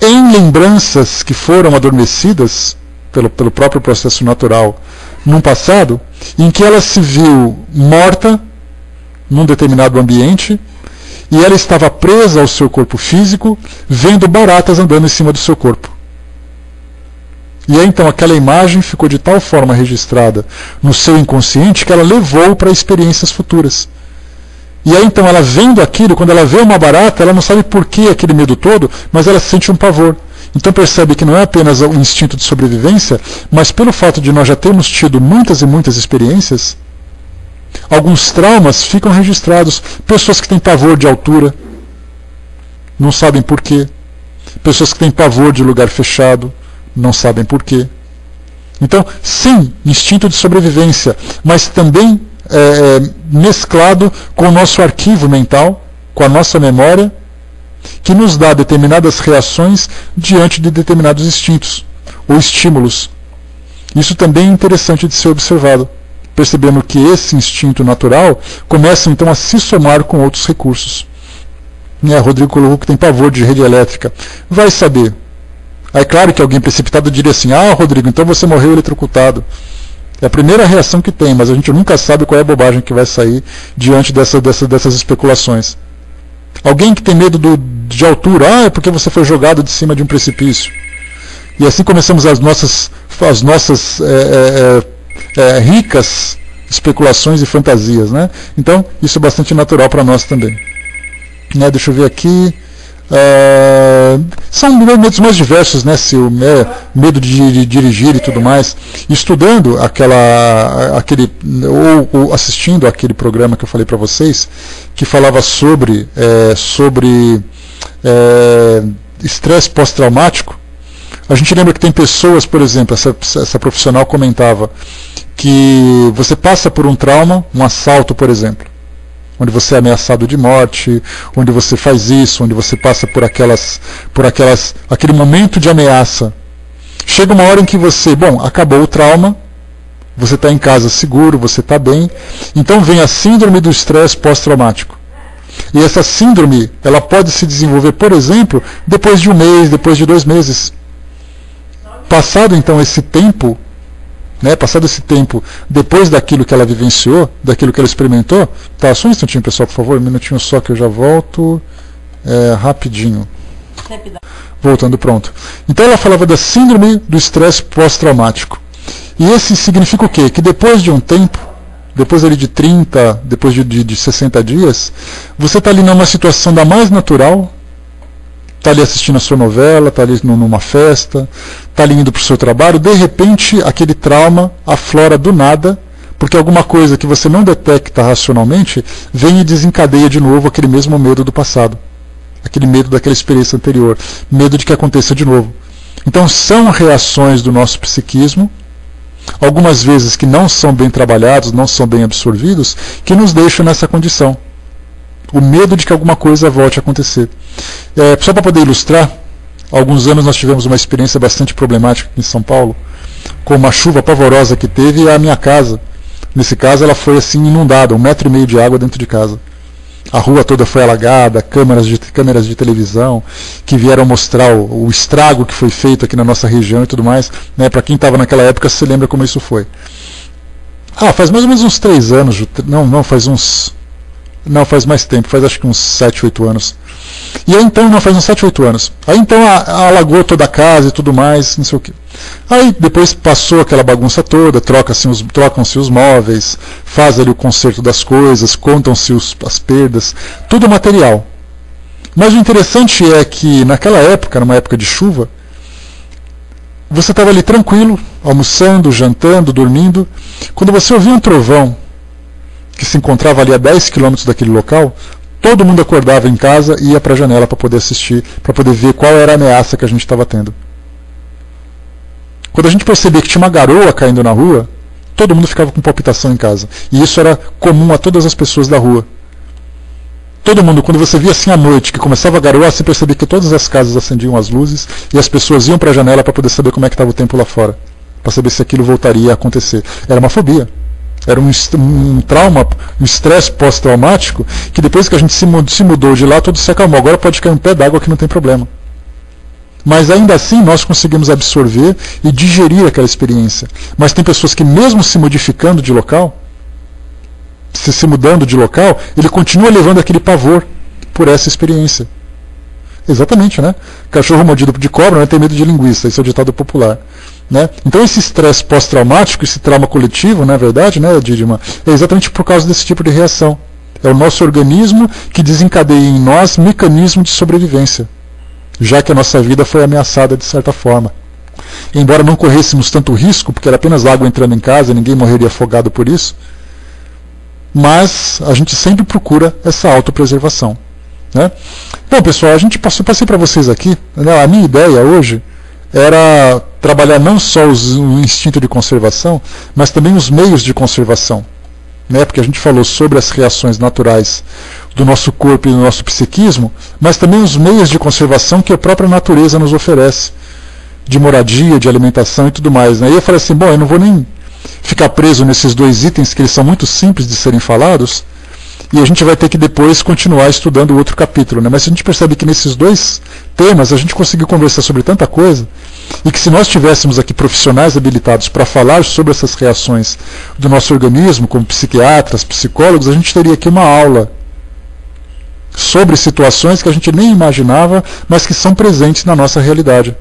em lembranças que foram adormecidas pelo próprio processo natural num passado, em que ela se viu morta num determinado ambiente e ela estava presa ao seu corpo físico, vendo baratas andando em cima do seu corpo. E aí então aquela imagem ficou de tal forma registrada no seu inconsciente que ela levou para experiências futuras. E aí então ela vendo aquilo, quando ela vê uma barata, ela não sabe por que aquele medo todo, mas ela sente um pavor. Então percebe que não é apenas o instinto de sobrevivência, mas pelo fato de nós já termos tido muitas e muitas experiências, alguns traumas ficam registrados. Pessoas que têm pavor de altura, não sabem por quê. Pessoas que têm pavor de lugar fechado, não sabem por quê. Então, sim, instinto de sobrevivência, mas também mesclado com o nosso arquivo mental, com a nossa memória, que nos dá determinadas reações diante de determinados instintos ou estímulos. Isso também é interessante de ser observado, percebendo que esse instinto natural começa então a se somar com outros recursos. Rodrigo colocou que tem pavor de rede elétrica. Vai saber. É claro que alguém precipitado diria assim: ah, Rodrigo, então você morreu eletrocutado. É a primeira reação que tem, mas a gente nunca sabe qual é a bobagem que vai sair diante dessas especulações. Alguém que tem medo de altura, é porque você foi jogado de cima de um precipício. E assim começamos as nossas ricas especulações e fantasias, né? Então, isso é bastante natural para nós também. Deixa eu ver aqui. São medos mais diversos, né? Se o medo de dirigir e tudo mais. Estudando ou assistindo aquele programa que eu falei para vocês, que falava sobre estresse pós-traumático, a gente lembra que tem pessoas, por exemplo, essa profissional comentava que você passa por um trauma, um assalto, por exemplo, onde você é ameaçado de morte, onde você faz isso, onde você passa por aquele momento de ameaça. Chega uma hora em que você, acabou o trauma, você está em casa seguro, você está bem, então vem a síndrome do estresse pós-traumático. E essa síndrome, ela pode se desenvolver, por exemplo, depois de um mês, depois de 2 meses. Passado então esse tempo, passado esse tempo, depois daquilo que ela vivenciou, daquilo que ela experimentou, tá, só um instantinho, pessoal, por favor, um minutinho só que eu já volto, rapidinho. Voltando, pronto. Então ela falava da síndrome do estresse pós-traumático. E esse significa o quê? Que depois de um tempo, depois ali de 30, depois de 60 dias, você está ali numa situação da mais natural, está ali assistindo a sua novela, está ali numa festa, está ali indo para o seu trabalho, de repente aquele trauma aflora do nada, porque alguma coisa que você não detecta racionalmente vem e desencadeia de novo aquele mesmo medo do passado, aquele medo daquela experiência anterior, medo de que aconteça de novo. Então são reações do nosso psiquismo, algumas vezes que não são bem trabalhados, não são bem absorvidos, que nos deixam nessa condição. O medo de que alguma coisa volte a acontecer. Só para poder ilustrar, há alguns anos nós tivemos uma experiência bastante problemática aqui em São Paulo, com uma chuva pavorosa que teve, e a minha casa, nesse caso, ela foi assim inundada, 1,5 metro de água dentro de casa. A rua toda foi alagada, câmeras de televisão que vieram mostrar o estrago que foi feito aqui na nossa região e tudo mais. Para quem estava naquela época, se lembra como isso foi. Faz mais ou menos uns 3 anos, faz mais tempo, faz acho que uns 7, 8 anos. E aí então, faz uns 7, 8 anos. Aí então alagou toda a casa e tudo mais, não sei o quê. Aí depois passou aquela bagunça toda, trocam-se os móveis, faz ali o conserto das coisas, contam-se as perdas, tudo material. Mas o interessante é que naquela época, numa época de chuva, você estava ali tranquilo, almoçando, jantando, dormindo, quando você ouvia um trovão, que se encontrava ali a 10 quilômetros daquele local, todo mundo acordava em casa e ia para a janela para poder assistir, para poder ver qual era a ameaça que a gente estava tendo. Quando a gente percebia que tinha uma garoa caindo na rua, todo mundo ficava com palpitação em casa. E isso era comum a todas as pessoas da rua. Todo mundo, quando você via assim à noite, que começava a garoar, você percebia que todas as casas acendiam as luzes e as pessoas iam para a janela para poder saber como é que estava o tempo lá fora, para saber se aquilo voltaria a acontecer. Era uma fobia. Era um trauma, um estresse pós-traumático, que depois que a gente se mudou de lá, tudo se acalmou. Agora pode cair um pé d'água que não tem problema. Mas ainda assim nós conseguimos absorver e digerir aquela experiência. Mas tem pessoas que mesmo se modificando de local, se mudando de local, ele continua levando aquele pavor por essa experiência. Exatamente, né? Cachorro mordido de cobra não tem medo de linguiça, esse é o ditado popular. Então esse estresse pós-traumático, esse trauma coletivo, na verdade, Didima, é exatamente por causa desse tipo de reação. É o nosso organismo que desencadeia em nós mecanismo de sobrevivência, já que a nossa vida foi ameaçada de certa forma. Embora não corrêssemos tanto risco, porque era apenas água entrando em casa, ninguém morreria afogado por isso, mas a gente sempre procura essa autopreservação. Né? Bom, pessoal, passei para vocês aqui, né, a minha ideia hoje era trabalhar não só o instinto de conservação, mas também os meios de conservação. Né, porque a gente falou sobre as reações naturais do nosso corpo e do nosso psiquismo, mas também os meios de conservação que a própria natureza nos oferece, de moradia, de alimentação e tudo mais. Né? E eu falei assim, bom, eu não vou nem ficar preso nesses dois itens, que eles são muito simples de serem falados, e a gente vai ter que depois continuar estudando o outro capítulo. Né? Mas a gente percebe que nesses dois temas a gente conseguiu conversar sobre tanta coisa, e que se nós tivéssemos aqui profissionais habilitados para falar sobre essas reações do nosso organismo, como psiquiatras, psicólogos, a gente teria aqui uma aula sobre situações que a gente nem imaginava, mas que são presentes na nossa realidade,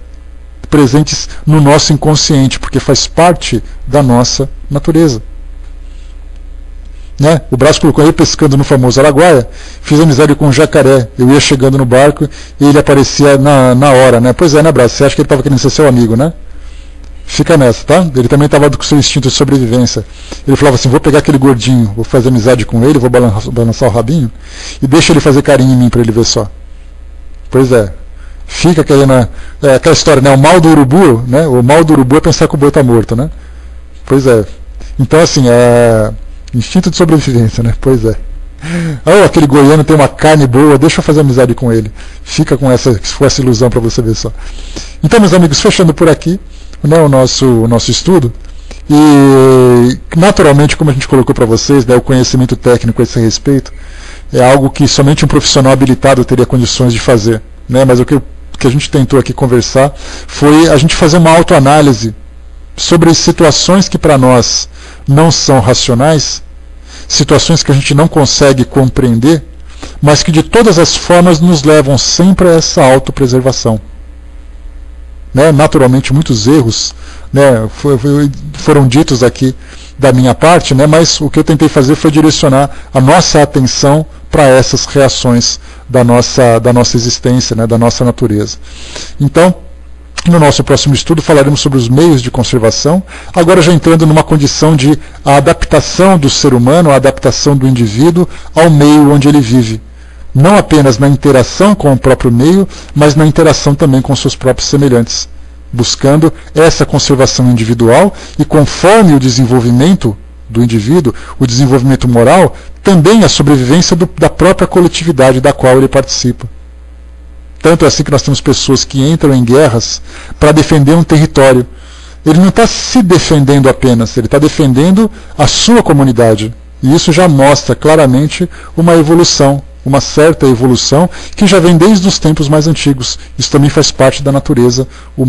presentes no nosso inconsciente, porque faz parte da nossa natureza. Né? O Brás colocou aí pescando no famoso Araguaia, fiz amizade com um jacaré, eu ia chegando no barco e ele aparecia na hora, né? Pois é, né, Brás? Você acha que ele estava querendo ser seu amigo, né? Fica nessa, tá? Ele também estava com seu instinto de sobrevivência. Ele falava assim, vou pegar aquele gordinho, vou fazer amizade com ele, vou balançar o rabinho e deixa ele fazer carinho em mim para ele ver só. Pois é. Fica querendo aquela história, né? O mal do urubu, né? O mal do urubu é pensar que o boi está morto, né? Pois é. Então, assim, instinto de sobrevivência, né? Pois é. Oh, aquele goiano tem uma carne boa, deixa eu fazer amizade com ele. Fica com essa ilusão para você ver só. Então, meus amigos, fechando por aqui, né, o nosso estudo. E, naturalmente, como a gente colocou para vocês, né, o conhecimento técnico a esse respeito é algo que somente um profissional habilitado teria condições de fazer. Né? Mas o que a gente tentou aqui conversar foi a gente fazer uma autoanálise sobre situações que para nós não são racionais, situações que a gente não consegue compreender, mas que de todas as formas nos levam sempre a essa autopreservação. Né? Naturalmente, muitos erros, né, foram ditos aqui da minha parte, né, mas o que eu tentei fazer foi direcionar a nossa atenção para essas reações da nossa existência, né, da nossa natureza. Então, no nosso próximo estudo falaremos sobre os meios de conservação, agora já entrando numa condição de adaptação do ser humano, a adaptação do indivíduo ao meio onde ele vive. Não apenas na interação com o próprio meio, mas na interação também com seus próprios semelhantes, buscando essa conservação individual e, conforme o desenvolvimento do indivíduo, o desenvolvimento moral, também a sobrevivência da própria coletividade da qual ele participa. Tanto é assim que nós temos pessoas que entram em guerras para defender um território. Ele não está se defendendo apenas, ele está defendendo a sua comunidade. E isso já mostra claramente uma evolução, uma certa evolução, que já vem desde os tempos mais antigos. Isso também faz parte da natureza humana.